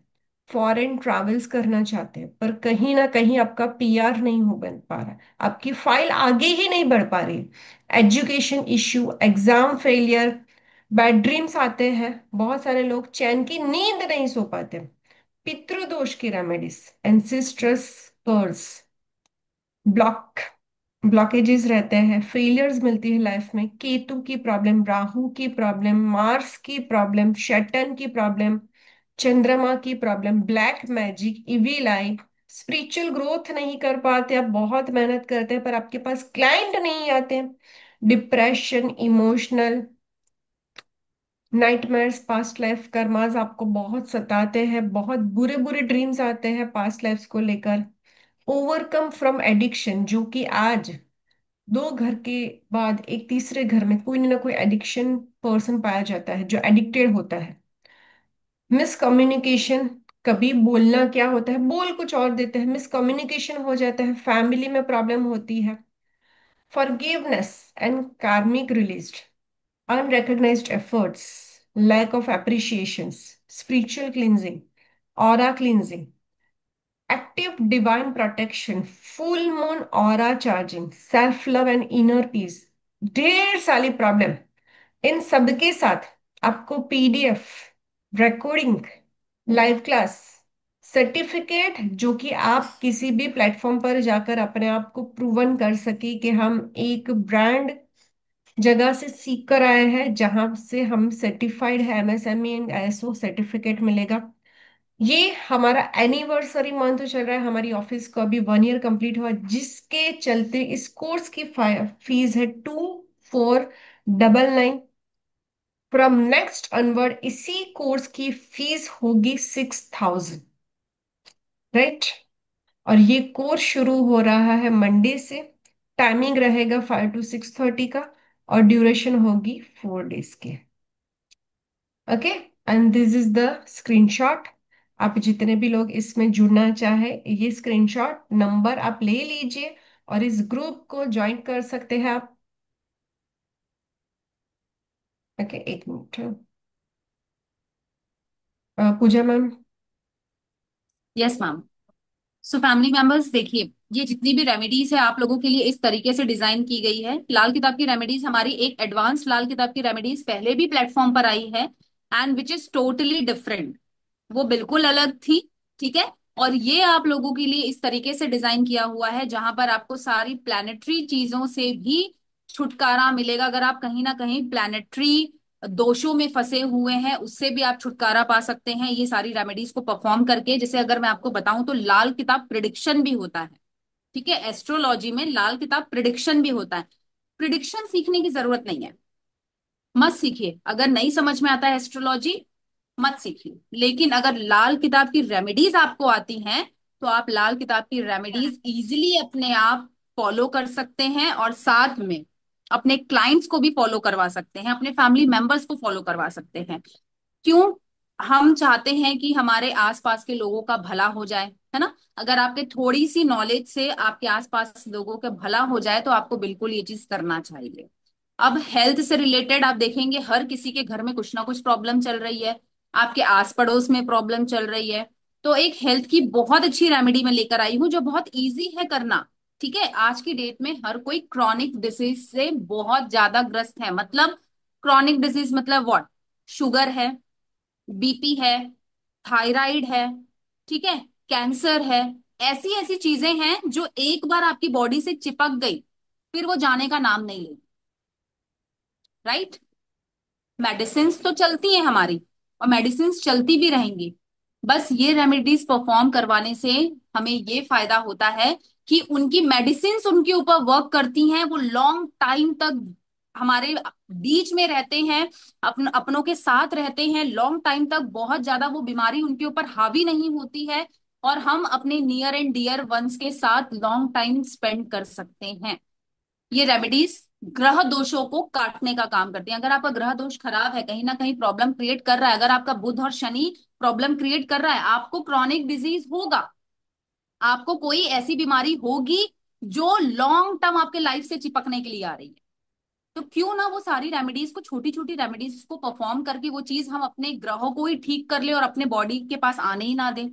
फॉरेन ट्रैवल्स करना चाहते हैं, पर कहीं ना कहीं आपका पीआर नहीं हो बन पा रहा, आपकी फाइल आगे ही नहीं बढ़ पा रही। Education issue, exam failure, bad dreams आते हैं, बहुत सारे लोग चैन की नींद नहीं सो पाते। पितृदोष की रेमेडीज, एंसेस्ट्रस कर्स, ब्लॉक ब्लॉकेजेस रहते हैं, फेलियर्स मिलती है लाइफ में, केतु की प्रॉब्लम, राहु की प्रॉब्लम, मार्स की प्रॉब्लम, शैटर्न की प्रॉब्लम, चंद्रमा की प्रॉब्लम, ब्लैक मैजिक, इविल आई, स्पिरिचुअल ग्रोथ नहीं कर पाते, आप बहुत मेहनत करते हैं पर आपके पास क्लाइंट नहीं आते, depression, emotional nightmares, past life karmas आपको बहुत सताते हैं, बहुत बुरे बुरे ड्रीम्स आते हैं पास्ट लाइफ्स को लेकर, ओवरकम फ्रॉम एडिक्शन, जो कि आज दो घर के बाद एक तीसरे घर में कोई ना कोई एडिक्शन पर्सन पाया जाता है जो एडिक्टेड होता है, मिसकम्युनिकेशन, कभी बोलना क्या होता है बोल कुछ और देते हैं, मिसकम्युनिकेशन हो जाता है, फैमिली में प्रॉब्लम होती है, फॉरगिवनेस एंड कार्मिक released, unrecognized efforts, lack of appreciations, spiritual cleansing, aura cleansing, active divine protection, full moon aura charging, self love and inner peace, ढेर सारी प्रॉब्लम, इन सब के साथ आपको PDF, recording, live class, certificate, जो कि आप किसी भी प्लेटफॉर्म पर जाकर अपने आप को प्रूवन कर सके कि हम एक ब्रांड जगह से सीख कर आए हैं जहां से हम सर्टिफाइड है, एमएसएमई एंड आईएसओ सर्टिफिकेट मिलेगा। ये हमारा एनिवर्सरी मंथ चल रहा है, हमारी ऑफिस को अभी 1 ईयर कंप्लीट हुआ, जिसके चलते इस कोर्स की फीस है 2499। फ्रॉम नेक्स्ट अनवर्ड इसी कोर्स की फीस होगी 6000, राइट। और ये कोर्स शुरू हो रहा है मंडे से, टाइमिंग रहेगा 5 to 6:30 का, और ड्यूरेशन होगी 4 डेज की। Okay, and this is the screenshot. आप जितने भी लोग इसमें जुड़ना चाहे, ये स्क्रीनशॉट नंबर आप ले लीजिए और इस ग्रुप को ज्वाइन कर सकते हैं आप। ओके, एक मिनट। Pooja ma'am. Yes ma'am. So family members देखिए, ये जितनी भी रेमेडीज है आप लोगों के लिए इस तरीके से डिजाइन की गई है। लाल किताब की रेमेडीज हमारी एक एडवांस लाल किताब की रेमेडीज पहले भी प्लेटफॉर्म पर आई है, and which is totally different, वो बिल्कुल अलग थी। ठीक है। और ये आप लोगों के लिए इस तरीके से डिजाइन किया हुआ है जहां पर आपको सारी प्लैनेटरी चीजों से भी छुटकारा मिलेगा। अगर आप कहीं ना कहीं प्लैनेटरी दोषों में फंसे हुए हैं उससे भी आप छुटकारा पा सकते हैं ये सारी रेमेडीज को परफॉर्म करके। जैसे अगर मैं आपको बताऊं तो लाल किताब प्रिडिक्शन भी होता है। ठीक है, एस्ट्रोलॉजी में लाल किताब प्रिडिक्शन भी होता है। प्रिडिक्शन सीखने की जरूरत नहीं है, मत सीखिए। अगर नहीं समझ में आता है एस्ट्रोलॉजी, मत सीखिए। लेकिन अगर लाल किताब की रेमेडीज आपको आती हैं तो आप लाल किताब की रेमेडीज इजीली अपने आप फॉलो कर सकते हैं, और साथ में अपने क्लाइंट्स को भी फॉलो करवा सकते हैं, अपने फैमिली मेंबर्स को फॉलो करवा सकते हैं। क्यों? हम चाहते हैं कि हमारे आसपास के लोगों का भला हो जाए, है ना। अगर आपके थोड़ी सी नॉलेज से आपके आसपास लोगों का भला हो जाए तो आपको बिल्कुल ये चीज करना चाहिए। अब हेल्थ से रिलेटेड आप देखेंगे हर किसी के घर में कुछ ना कुछ प्रॉब्लम चल रही है, आपके आस पड़ोस में प्रॉब्लम चल रही है। तो एक हेल्थ की बहुत अच्छी रेमेडी मैं लेकर आई हूँ जो बहुत इजी है करना। ठीक है, आज की डेट में हर कोई क्रॉनिक डिसीज से बहुत ज्यादा ग्रस्त है। मतलब क्रॉनिक डिजीज मतलब व्हाट? शुगर है, बीपी है, थायराइड है, ठीक है, कैंसर है। ऐसी ऐसी चीजें हैं जो एक बार आपकी बॉडी से चिपक गई फिर वो जाने का नाम नहीं ले। राइट। मेडिसिन्स तो चलती हैं हमारी, और मेडिसिन्स चलती भी रहेंगी। बस ये रेमेडीज परफॉर्म करवाने से हमें ये फायदा होता है कि उनकी मेडिसिन्स उनके ऊपर वर्क करती हैं, वो लॉन्ग टाइम तक हमारे बीच में रहते हैं, अपनों के साथ रहते हैं लॉन्ग टाइम तक। बहुत ज्यादा वो बीमारी उनके ऊपर हावी नहीं होती है, और हम अपने नियर एंड डियर वंस के साथ लॉन्ग टाइम स्पेंड कर सकते हैं। ये रेमेडीज ग्रह दोषों को काटने का काम करती हैं। अगर आपका ग्रह दोष खराब है, कहीं ना कहीं प्रॉब्लम क्रिएट कर रहा है, अगर आपका बुध और शनि प्रॉब्लम क्रिएट कर रहा है, आपको क्रॉनिक डिजीज होगा, आपको कोई ऐसी बीमारी होगी जो लॉन्ग टर्म आपके लाइफ से चिपकने के लिए आ रही है। तो क्यों ना वो सारी रेमेडीज को, छोटी छोटी रेमेडीज को परफॉर्म करके वो चीज हम अपने ग्रहों को ही ठीक कर ले और अपने बॉडी के पास आने ही ना दें।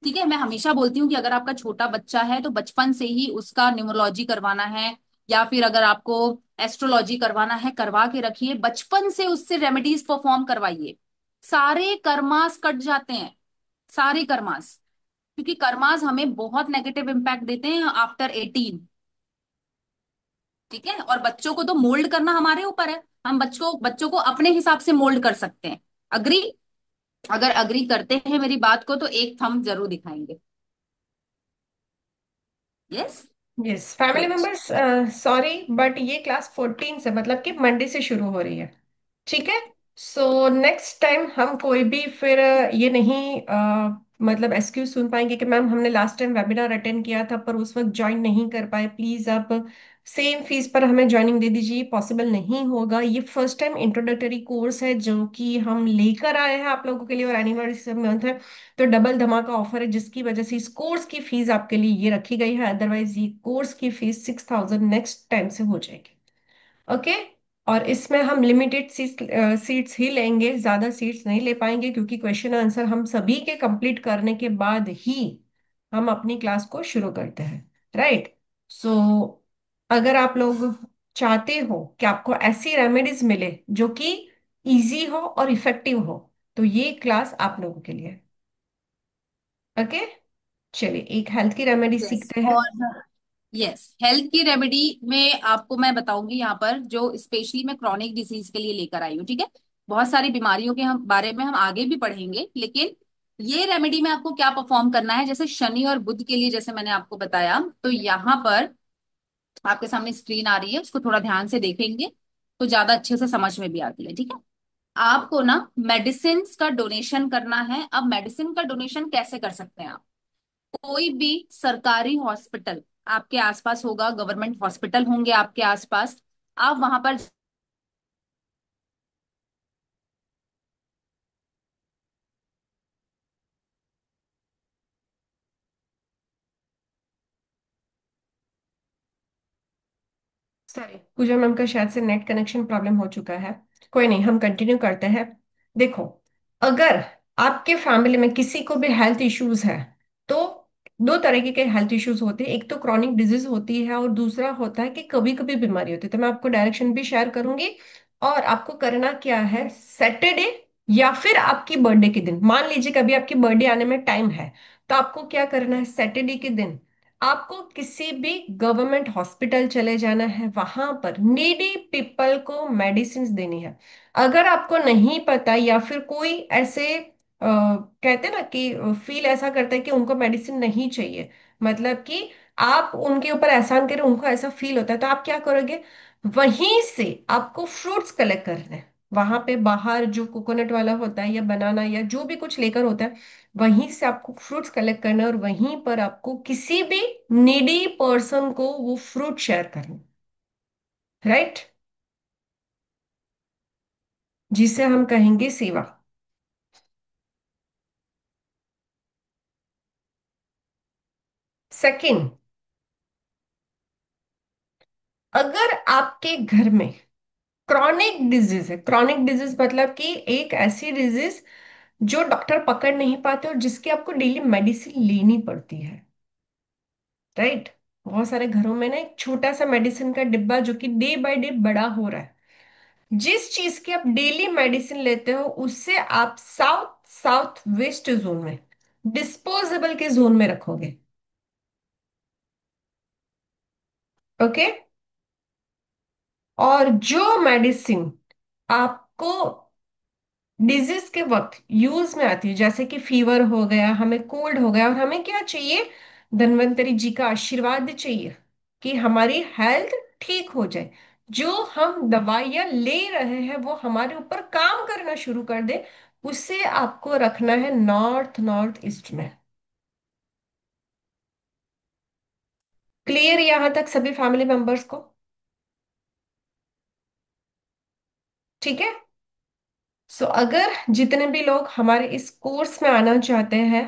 ठीक है, मैं हमेशा बोलती हूँ कि अगर आपका छोटा बच्चा है तो बचपन से ही उसका न्यूमरोलॉजी करवाना है, या फिर अगर आपको एस्ट्रोलॉजी करवाना है करवा के रखिए, बचपन से उससे रेमेडीज परफॉर्म करवाइए। सारे कर्मास कट जाते हैं, सारे कर्मास। क्योंकि कर्मास हमें बहुत नेगेटिव इम्पैक्ट देते हैं आफ्टर 18। ठीक है, और बच्चों को तो मोल्ड करना हमारे ऊपर है, हम बच्चों बच्चों को अपने हिसाब से मोल्ड कर सकते हैं। अग्री? अगर अग्री करते हैं मेरी बात को तो एक थंब जरूर दिखाएंगे। Yes. Yes family good. Members, sorry but ये क्लास 14 से, मतलब कि मंडे से शुरू हो रही है। ठीक है। सो नेक्स्ट टाइम हम कोई भी फिर ये नहीं मतलब एक्सक्यूज सुन पाएंगे कि मैम हमने लास्ट टाइम वेबिनार अटेंड किया था पर उस वक्त ज्वाइन नहीं कर पाए, प्लीज आप सेम फीस पर हमें ज्वाइनिंग दे दीजिए। पॉसिबल नहीं होगा। ये फर्स्ट टाइम इंट्रोडक्टरी कोर्स है जो कि हम लेकर आए हैं आप लोगों के लिए, और एनिवर्सरी मंथ है तो डबल धमाका ऑफर है, जिसकी वजह से इस कोर्स की फीस आपके लिए ये रखी गई है। अदरवाइज ये कोर्स की फीस 6,000 नेक्स्ट टाइम से हो जाएगी। ओके। और इसमें हम लिमिटेड सीट्स ही लेंगे, ज्यादा सीट्स नहीं ले पाएंगे, क्योंकि क्वेश्चन आंसर हम सभी के कंप्लीट करने के बाद ही हम अपनी क्लास को शुरू करते हैं। राइट। सो अगर आप लोग चाहते हो कि आपको ऐसी रेमेडीज मिले जो कि इजी हो और इफेक्टिव हो, तो ये क्लास आप लोगों के लिए। ओके। चलिए एक हेल्थ की रेमेडी यस। सीखते हैं। और यस, हेल्थ की रेमेडी में आपको मैं बताऊंगी यहाँ पर, जो स्पेशली मैं क्रॉनिक डिसीज के लिए लेकर आई हूँ। ठीक है, बहुत सारी बीमारियों के हम बारे में हम आगे भी पढ़ेंगे, लेकिन ये रेमेडी में आपको क्या परफॉर्म करना है, जैसे शनि और बुध के लिए जैसे मैंने आपको बताया, तो यहाँ पर आपके सामने स्क्रीन आ रही है, उसको थोड़ा ध्यान से देखेंगे तो ज्यादा अच्छे से समझ में भी आती है। ठीक है, आपको ना मेडिसिन का डोनेशन करना है। अब मेडिसिन का डोनेशन कैसे कर सकते हैं आप? कोई भी सरकारी हॉस्पिटल आपके आसपास होगा, गवर्नमेंट हॉस्पिटल होंगे आपके आसपास, आप वहां पर सॉरी, पूजा मैम का शायद से नेट कनेक्शन प्रॉब्लम हो चुका है। कोई नहीं, हम कंटिन्यू करते हैं। देखो, अगर आपके फैमिली में किसी को भी हेल्थ इश्यूज है तो दो तरीके के हेल्थ इश्यूज होते हैं। एक तो क्रॉनिक डिजीज होती है और दूसरा होता है कि कभी कभी बीमारी होती है। तो मैं आपको डायरेक्शन भी शेयर करूंगी। और आपको करना क्या है, सैटरडे या फिर आपकी बर्थडे के दिन, मान लीजिए कभी आपकी बर्थडे आने में टाइम है, तो आपको क्या करना है, सैटरडे के दिन आपको किसी भी गवर्नमेंट हॉस्पिटल चले जाना है, वहां पर नीडी पीपल को मेडिसिन देनी है। अगर आपको नहीं पता या फिर कोई ऐसे कहते हैं ना कि फील ऐसा करता है कि उनको मेडिसिन नहीं चाहिए, मतलब कि आप उनके ऊपर एहसान करें, उनको ऐसा फील होता है, तो आप क्या करोगे, वहीं से आपको फ्रूट्स कलेक्ट करने हैं। वहां पे बाहर जो कोकोनट वाला होता है या बनाना या जो भी कुछ लेकर होता है, वहीं से आपको फ्रूट्स कलेक्ट करना है और वहीं पर आपको किसी भी नीडी पर्सन को वो फ्रूट शेयर करना। राइट। जिसे हम कहेंगे सेवा। सेकंड, अगर आपके घर में क्रॉनिक डिजीज है, क्रॉनिक डिजीज मतलब कि एक ऐसी डिजीज जो डॉक्टर पकड़ नहीं पाते और जिसकी आपको डेली मेडिसिन लेनी पड़ती है। राइट। बहुत सारे घरों में ना एक छोटा सा मेडिसिन का डिब्बा जो कि डे बाय डे बड़ा हो रहा है। जिस चीज की आप डेली मेडिसिन लेते हो उससे आप साउथ साउथ वेस्ट जोन में, डिस्पोजेबल के जोन में रखोगे। ओके। और जो मेडिसिन आपको डिजीज के वक्त यूज में आती है, जैसे कि फीवर हो गया, हमें कोल्ड हो गया और हमें क्या चाहिए, धन्वंतरी जी का आशीर्वाद चाहिए कि हमारी हेल्थ ठीक हो जाए, जो हम दवाइयां ले रहे हैं वो हमारे ऊपर काम करना शुरू कर दे, उसे आपको रखना है नॉर्थ नॉर्थ ईस्ट में। क्लियर यहां तक सभी फैमिली मेंबर्स को? ठीक है। सो अगर जितने भी लोग हमारे इस कोर्स में आना चाहते हैं,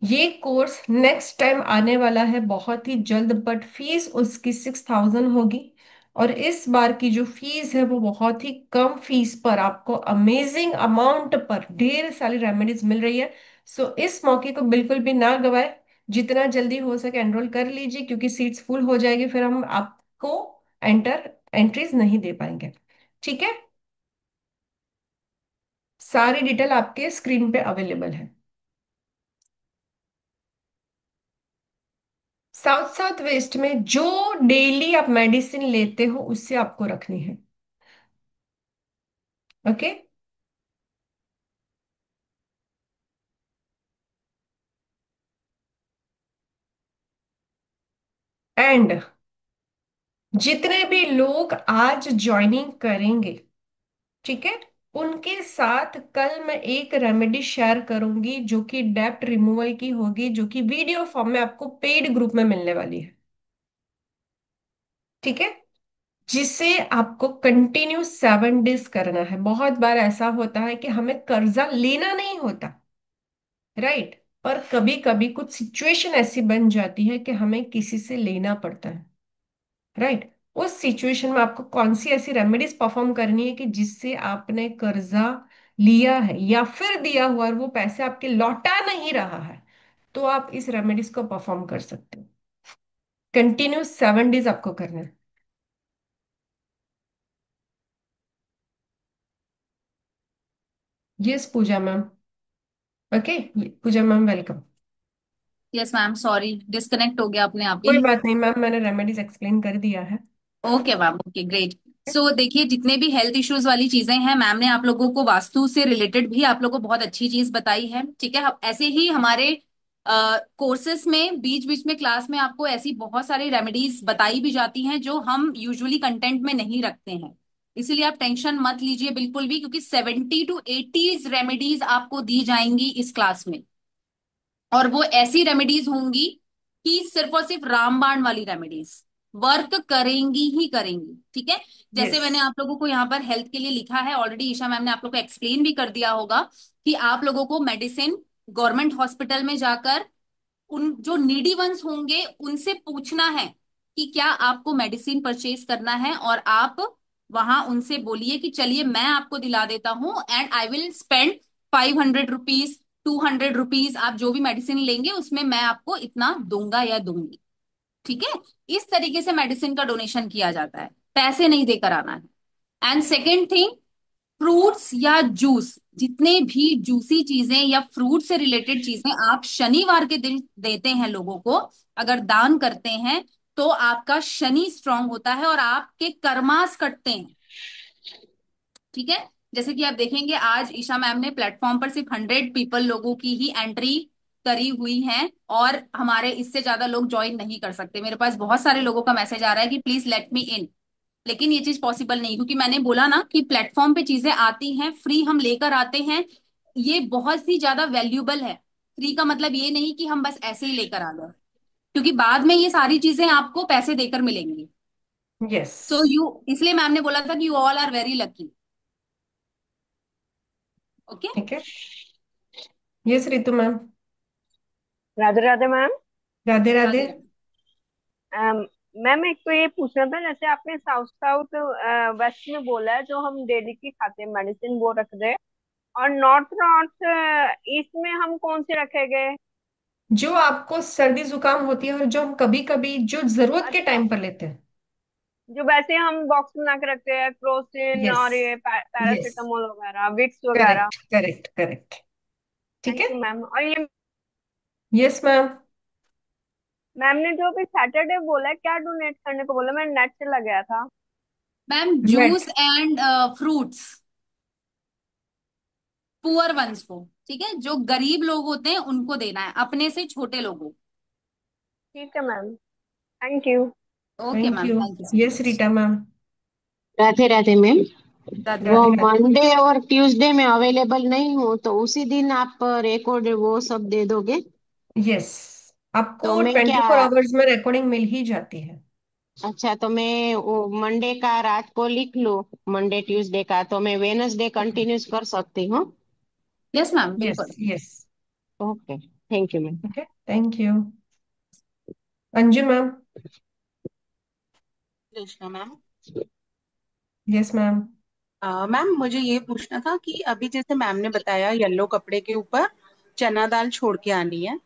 ये कोर्स नेक्स्ट टाइम आने वाला है बहुत ही जल्द, बट फीस उसकी 6,000 होगी। और इस बार की जो फीस है वो बहुत ही कम फीस पर आपको अमेजिंग अमाउंट पर ढेर सारी रेमेडीज मिल रही है। सो इस मौके को बिल्कुल भी ना गवाए, जितना जल्दी हो सके एनरोल कर लीजिए, क्योंकि सीट्स फुल हो जाएगी फिर हम आपको एंट्रीज नहीं दे पाएंगे। ठीक है। सारी डिटेल आपके स्क्रीन पे अवेलेबल है। साउथ साउथ वेस्ट में जो डेली आप मेडिसिन लेते हो उससे आपको रखनी है। ओके। एंड जितने भी लोग आज ज्वाइनिंग करेंगे, ठीक है, उनके साथ कल मैं एक रेमेडी शेयर करूंगी जो कि डेप्ट रिमूवल की होगी, जो कि वीडियो फॉर्म में आपको पेड ग्रुप में मिलने वाली है। ठीक है। जिसे आपको कंटिन्यू 7 डेज करना है। बहुत बार ऐसा होता है कि हमें कर्जा लेना नहीं होता, राइट, पर कभी कभी कुछ सिचुएशन ऐसी बन जाती है कि हमें किसी से लेना पड़ता है, राइट। उस सिचुएशन में आपको कौन सी ऐसी रेमेडीज परफॉर्म करनी है कि जिससे आपने कर्जा लिया है या फिर दिया हुआ और वो पैसे आपके लौटा नहीं रहा है, तो आप इस रेमेडीज को परफॉर्म कर सकते हो। कंटिन्यू 7 डेज आपको करना है। Yes Pooja ma'am. Okay. Pooja ma'am welcome. Yes ma'am, sorry disconnect हो गया अपने आप ही। कोई बात नहीं मैम, मैंने रेमेडीज एक्सप्लेन कर दिया है। Okay ma'am, okay great. So देखिए, जितने भी हेल्थ इश्यूज वाली चीजें हैं, मैम ने आप लोगों को वास्तु से रिलेटेड भी आप लोगों को बहुत अच्छी चीज बताई है। ठीक है, ऐसे ही हमारे कोर्सेस में बीच बीच में क्लास में आपको ऐसी बहुत सारी रेमेडीज बताई भी जाती हैं जो हम यूजुअली कंटेंट में नहीं रखते हैं। इसीलिए आप टेंशन मत लीजिए बिल्कुल भी, क्योंकि 70 to 80 रेमेडीज आपको दी जाएंगी इस क्लास में। और वो ऐसी रेमेडीज होंगी कि सिर्फ और सिर्फ रामबाण वाली रेमेडीज वर्क करेंगी ही करेंगी। ठीक है। जैसे यस। मैंने आप लोगों को यहाँ पर हेल्थ के लिए लिखा है ऑलरेडी, ईशा मैम ने आप लोग को एक्सप्लेन भी कर दिया होगा कि आप लोगों को मेडिसिन गवर्नमेंट हॉस्पिटल में जाकर उन जो नीडी वंस होंगे उनसे पूछना है कि क्या आपको मेडिसिन परचेज करना है, और आप वहां उनसे बोलिए कि चलिए मैं आपको दिला देता हूं and I will spend 500 rupees, 200 rupees, आप जो भी मेडिसिन लेंगे उसमें मैं आपको इतना दूंगा या दूंगी। ठीक है। इस तरीके से मेडिसिन का डोनेशन किया जाता है, पैसे नहीं देकर आना है। एंड सेकेंड थिंग, फ्रूट्स या जूस, जितने भी जूसी चीजें या फ्रूट से रिलेटेड चीजें आप शनिवार के दिन देते हैं लोगों को, अगर दान करते हैं, तो आपका शनि स्ट्रांग होता है और आपके कर्मास कटते हैं। ठीक है। जैसे कि आप देखेंगे आज ईशा मैम ने प्लेटफॉर्म पर सिर्फ 100 पीपल लोगों की ही एंट्री करी हुई है, और हमारे इससे ज्यादा लोग ज्वाइन नहीं कर सकते। मेरे पास बहुत सारे लोगों का मैसेज आ रहा है कि प्लीज लेट मी इन, लेकिन ये चीज पॉसिबल नहीं, क्योंकि मैंने बोला ना कि प्लेटफॉर्म पे चीजें आती हैं फ्री, हम लेकर आते हैं। ये बहुत ही ज्यादा वैल्यूबल है। फ्री का मतलब ये नहीं कि हम बस ऐसे ही लेकर आ गए, क्योंकि बाद में ये सारी चीजें आपको पैसे देकर मिलेंगी। यस। सो यू, इसलिए मैम ने बोला था कि you all are very lucky. Okay. ठीक है। Yes Ritu ma'am. Radhe Radhe ma'am. Radhe Radhe. Radhe Radhe. Um, ma'am एक तो ये पूछना था, जैसे आपने साउथ साउथ वेस्ट में बोला है जो हम डेली की खाते हैं मेडिसिन वो रख दे, और नॉर्थ नॉर्थ ईस्ट में हम कौन से रखेंगे? जो आपको सर्दी जुकाम होती है और जो हम कभी कभी जो जरूरत के अच्छा, टाइम पर लेते हैं। जो वैसे हम बॉक्स बना के रखते हैं, क्रोसिन यस। और ये यस। पैरासीटामोल वगैरह, विक्स वगैरह। Correct correct correct. ठीक थैंक है। You ma'am. और ये यस मैम। मैम ने जो भी सैटरडे बोला है, क्या डोनेट करने को बोला? मैं नेट से लग गया था। Ma'am net. Juice and fruits, poor ones को। ठीक है, जो गरीब लोग होते हैं उनको देना है, अपने से छोटे लोगों को। ठीक है ma'am, thank you. Okay thank ma'am, you. Thank you so yes much. Rita ma'am. Radhe Radhe ma'am. Radhe वो राधे राधे। राधे। मंडे और ट्यूसडे में अवेलेबल नहीं हूँ, तो उसी दिन आप रिकॉर्ड वो सब दे दोगे? यस। आपको तो मैं 24 आवर्स में रिकॉर्डिंग मिल ही जाती है। अच्छा, तो मैं वो मंडे का रात को लिख लूँ, मंडे ट्यूसडे का, तो मैं वेनसडे कंटिन्यूस कर सकती हूँ? Yes ma'am, yes. बिल्कुल। Yes. Okay, thank you ma'am. Okay thank you. Anju ma'am. Krishna ma'am. Yes ma'am. Ma'am मुझे ये पूछना था कि अभी जैसे मैम ने बताया येलो कपड़े के ऊपर चना दाल छोड़ के आनी है,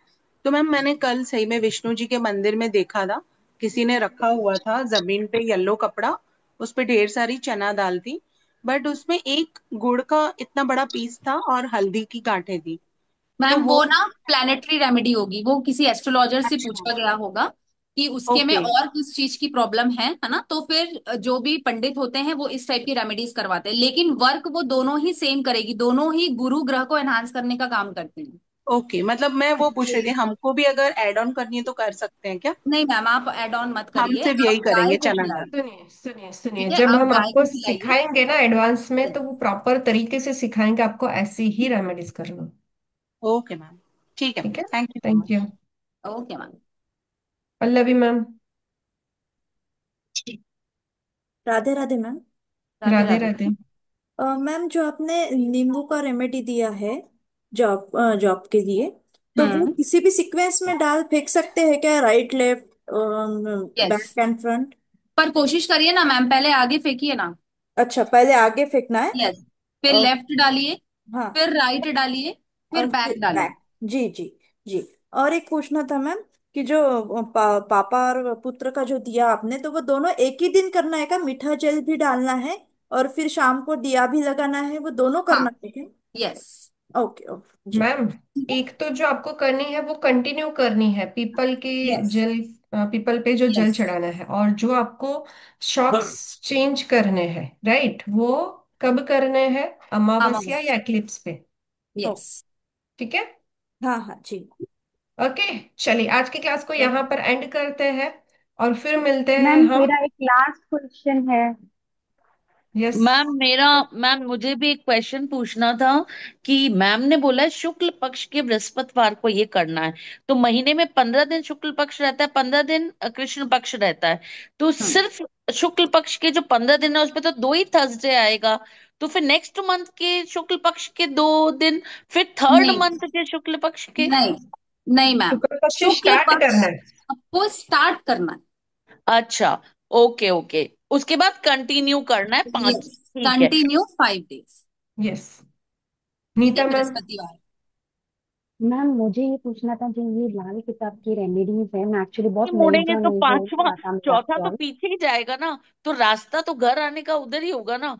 तो मैम मैंने कल सही में विष्णु जी के मंदिर में देखा था, किसी ने रखा हुआ था जमीन पे येलो कपड़ा, उस पे ढेर सारी चना दाल थी, बट उसमें एक गुड़ का इतना बड़ा पीस था और हल्दी की गांठें थी। तो मैम वो वो ना प्लानिटरी रेमेडी होगी, वो किसी एस्ट्रोलॉजर से अच्छा। पूछा गया होगा। कि उसके में ओके। और किस चीज की प्रॉब्लम है ना, तो फिर जो भी पंडित होते हैं वो इस टाइप की रेमेडीज करवाते हैं, लेकिन वर्क वो दोनों ही सेम करेगी, दोनों ही गुरु ग्रह को एनहांस करने का काम करते हैं। ओके, मतलब मैं वो पूछ रही थी, हमको भी अगर एड ऑन करनी है तो कर सकते हैं क्या? नहीं मैम, आप एड ऑन मत हम करिए, सिर्फ आप यही गाय करेंगे, को चना दाल। खिलाइए। सुनिए सुनिए सुनिए, ठीक है, जब आप हम गाय आपको को खिलाइए। सिखाएंगे ना एडवांस में, तो यस। वो प्रॉपर तरीके से सिखाएंगे आपको, ऐसे ही रेमेडीज करना। ओके मैम, ठीक है मैम, ठीक है। Thank you so thank you. Much. Okay ma'am. Pallavi ma'am. Radhe Radhe ma'am. Radhe Radhe Radhe. Radhe. Ma'am, जो आपने नींबू का रेमेडी दिया है जॉब जॉब के लिए, तो वो हम्म। किसी भी सीक्वेंस में डाल फेंक सकते हैं क्या? Right, left, yes, back and front? पर कोशिश करिए ना मैम, पहले आगे फेंकिए ना। अच्छा, पहले आगे फेंकना है। यस, फिर और लेफ्ट डालिए, हाँ, फिर राइट डालिए, फिर और फिर बैक डालिए। बैक। जी जी जी। और एक पूछना था मैम कि जो पापा और पुत्र का जो दिया आपने, तो वो दोनों एक ही दिन करना है क्या? मीठा जल भी डालना है और फिर शाम को दिया भी लगाना है, वो दोनों हाँ। करना है क्या? यस। ओके ओके जी। मैम, ठीक है। एक तो जो आपको करनी है वो कंटिन्यू करनी है, पीपल के यस। जल, पीपल पे जो जल यस। चढ़ाना है, और जो आपको शॉक्स चेंज करने हैं, राइट, वो कब करने हैं? अमावस्या अमावस। या एक्लिप्स पे। ओ, यस। ठीक है। हाँ हाँ जी। ओके। चलिए आज की क्लास को थैंक यहाँ पर एंड करते हैं, और फिर मिलते हैं मैम हम। मेरा एक लास्ट क्वेश्चन है। यस। मैम मुझे भी एक क्वेश्चन पूछना था कि मैम ने बोला है शुक्ल पक्ष के बृहस्पतिवार को ये करना है, तो महीने में 15 दिन शुक्ल पक्ष रहता है, 15 दिन कृष्ण पक्ष रहता है, तो हम्म। सिर्फ शुक्ल पक्ष के जो 15 दिन है उसमें तो 2 ही थर्सडे आएगा, तो फिर नेक्स्ट मंथ के शुक्ल पक्ष के 2 दिन, फिर थर्ड नहीं मंथ के शुक्ल पक्ष के। नहीं नहीं मैम, शुक्र पक्ष शुक्ल स्टार्ट पक्ष करना है। आपको स्टार्ट करना है। अच्छा, ओके ओके, उसके बाद कंटिन्यू करना है पांच, यस, ठीक है। Continue 5 days. यस। ठीक है, नीता मैम। बृहस्पतिवार। मैम मुझे ये पूछना था, जो ये लाल किताब की रेमेडीज है, मैं एक्चुअली बहुत नहीं नई मुड़ेंगे तो जॉइन हो पांचवा, रहा था मेरा चौथा तो कॉल। पीछे ही जाएगा ना, तो रास्ता तो घर आने का उधर ही होगा ना,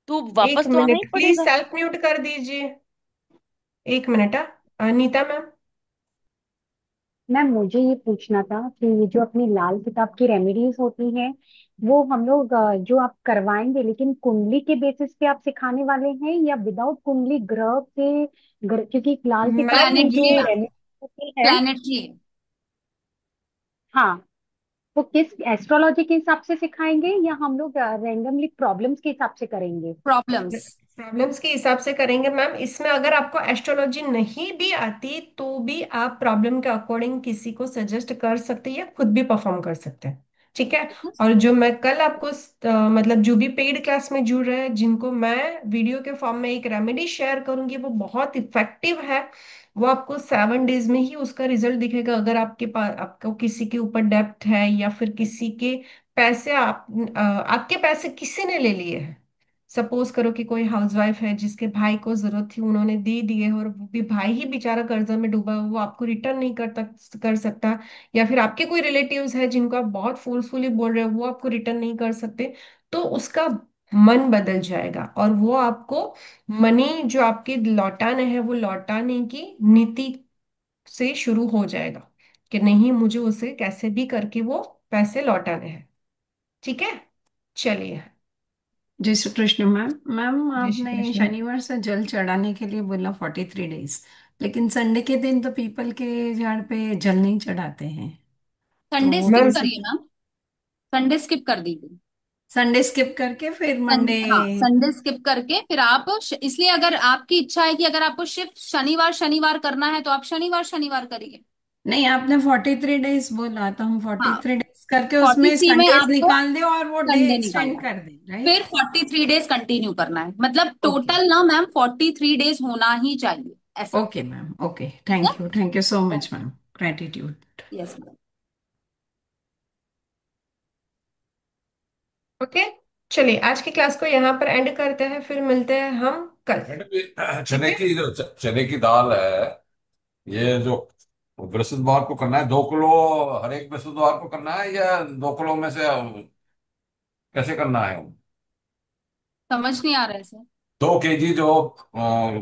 तो एक वापस तो आना ही मिनट प्लीज, पड़ेगा। सेल्फ म्यूट कर दीजिए। एक मिनट। नीता मैम। मैम मुझे ये पूछना था कि ये जो अपनी लाल किताब की रेमेडीज होती हैं, वो हम लोग जो आप करवाएंगे, लेकिन कुंडली के बेसिस पे आप सिखाने वाले हैं या विदाउट कुंडली ग्रह के क्योंकि लाल किताब मैम में प्लैनेटरी जो ये, मैम, रेमेडीज होती है। प्लैनेटरी है। हाँ, वो किस एस्ट्रोलॉजी के हिसाब से सिखाएंगे या हम लोग रैंडमली प्रॉब्लम्स के हिसाब से करेंगे? प्रॉब्लम्स। प्रॉब्लम्स के हिसाब से करेंगे मैम। इसमें अगर आपको एस्ट्रोलॉजी नहीं भी आती तो भी आप प्रॉब्लम के अकॉर्डिंग किसी को सजेस्ट कर सकते हैं या खुद भी परफॉर्म कर सकते हैं। ठीक है। और जो मैं कल आपको मतलब जो भी पेड क्लास में जुड़ रहे हैं, जिनको मैं वीडियो के फॉर्म में एक रेमेडी शेयर करूंगी, वो बहुत इफेक्टिव है। वो आपको 7 डेज में ही उसका रिजल्ट दिखेगा। अगर आपके पास, आपको किसी के ऊपर डेप्थ है, या फिर किसी के पैसे, आपके पैसे किसी ने ले लिए हैं, सपोज करो कि कोई हाउसवाइफ है जिसके भाई को जरूरत थी, उन्होंने दे दिए, और वो भी भाई ही बेचारा कर्जा में डूबा है, वो आपको रिटर्न नहीं कर सकता, या फिर आपके कोई रिलेटिव्स है जिनको आप बहुत फोर्सफुली बोल रहे हो, वो आपको रिटर्न नहीं कर सकते, तो उसका मन बदल जाएगा, और वो आपको मनी जो आपके लौटाने हैं वो लौटाने की नीति से शुरू हो जाएगा, कि नहीं, मुझे उसे कैसे भी करके वो पैसे लौटाने हैं। ठीक है। चलिए। जय श्री कृष्ण मैम। मैम जय श्री आपने कृष्ण। शनिवार से जल चढ़ाने के लिए बोला 43 डेज, लेकिन संडे के दिन तो पीपल के झाड़ पे जल नहीं चढ़ाते हैं, तो संडे वो स्किप मैम, कैसे? करिए मैम, संडे स्किप कर दीजिए। संडे स्किप करके फिर मंडे? हाँ, संडे स्किप करके फिर आप इसलिए अगर आपकी इच्छा है कि अगर आपको सिर्फ शनिवार शनिवार करना है तो आप शनिवार शनिवार करिए। नहीं, आपने 43 डेज बोला, तो हम फोर्टी हाँ, थ्री डेज करके उसमें 43 में संडेज आपको निकाल दे और वो डे संडे एक्सटेंड निकालना है, कर दे, फिर राइट? 43 डेज कंटिन्यू करना है, मतलब ओके। टोटल ना मैम 43 डेज होना ही चाहिए ऐसा। ओके मैम, ओके, ठीक थैंक यू सो है। Much ma'am. Gratitude. Yes ma'am. Okay. चलिए आज की क्लास को यहाँ पर एंड करते हैं, फिर मिलते हैं हम कल। मैडम ये ठीक चने है। की जो चने की दाल है, ये जो बृहस्पतिवार को करना है, 2 किलो हर एक बृहस्पतिवार को करना है, या 2 किलो में से कैसे करना है? समझ नहीं आ रहा है सर। 2 केजी जो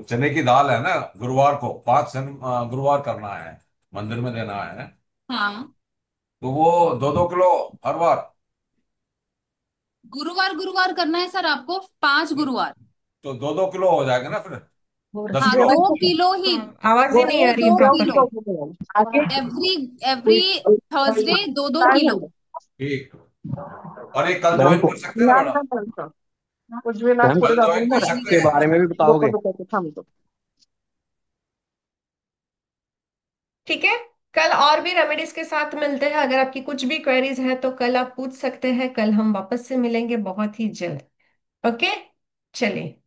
चने की दाल है ना, गुरुवार को 5 गुरुवार करना है, मंदिर में देना है। हाँ, तो वो 2-2 किलो हर बार। गुरुवार गुरुवार करना है सर आपको, 5 गुरुवार। तो 2-2 किलो हो जाएगा ना फिर, दस हाँ, किलो 2 किलो ही। आवाज ही नहीं दो आ रही है दो proper. Kilo every every Thursday 2-2 kilo. ठीक। और ये कल ज्वाइन कर सकते हैं ना मैडम? मैम कल ज्वाइन कर टैक्स सकते के हैं? बारे में भी बताओगे? ठीक है, कल और भी रेमेडीज के साथ मिलते हैं। अगर आपकी कुछ भी क्वेरीज है तो कल आप पूछ सकते हैं। कल हम वापस से मिलेंगे बहुत ही जल्द। ओके, चलिए।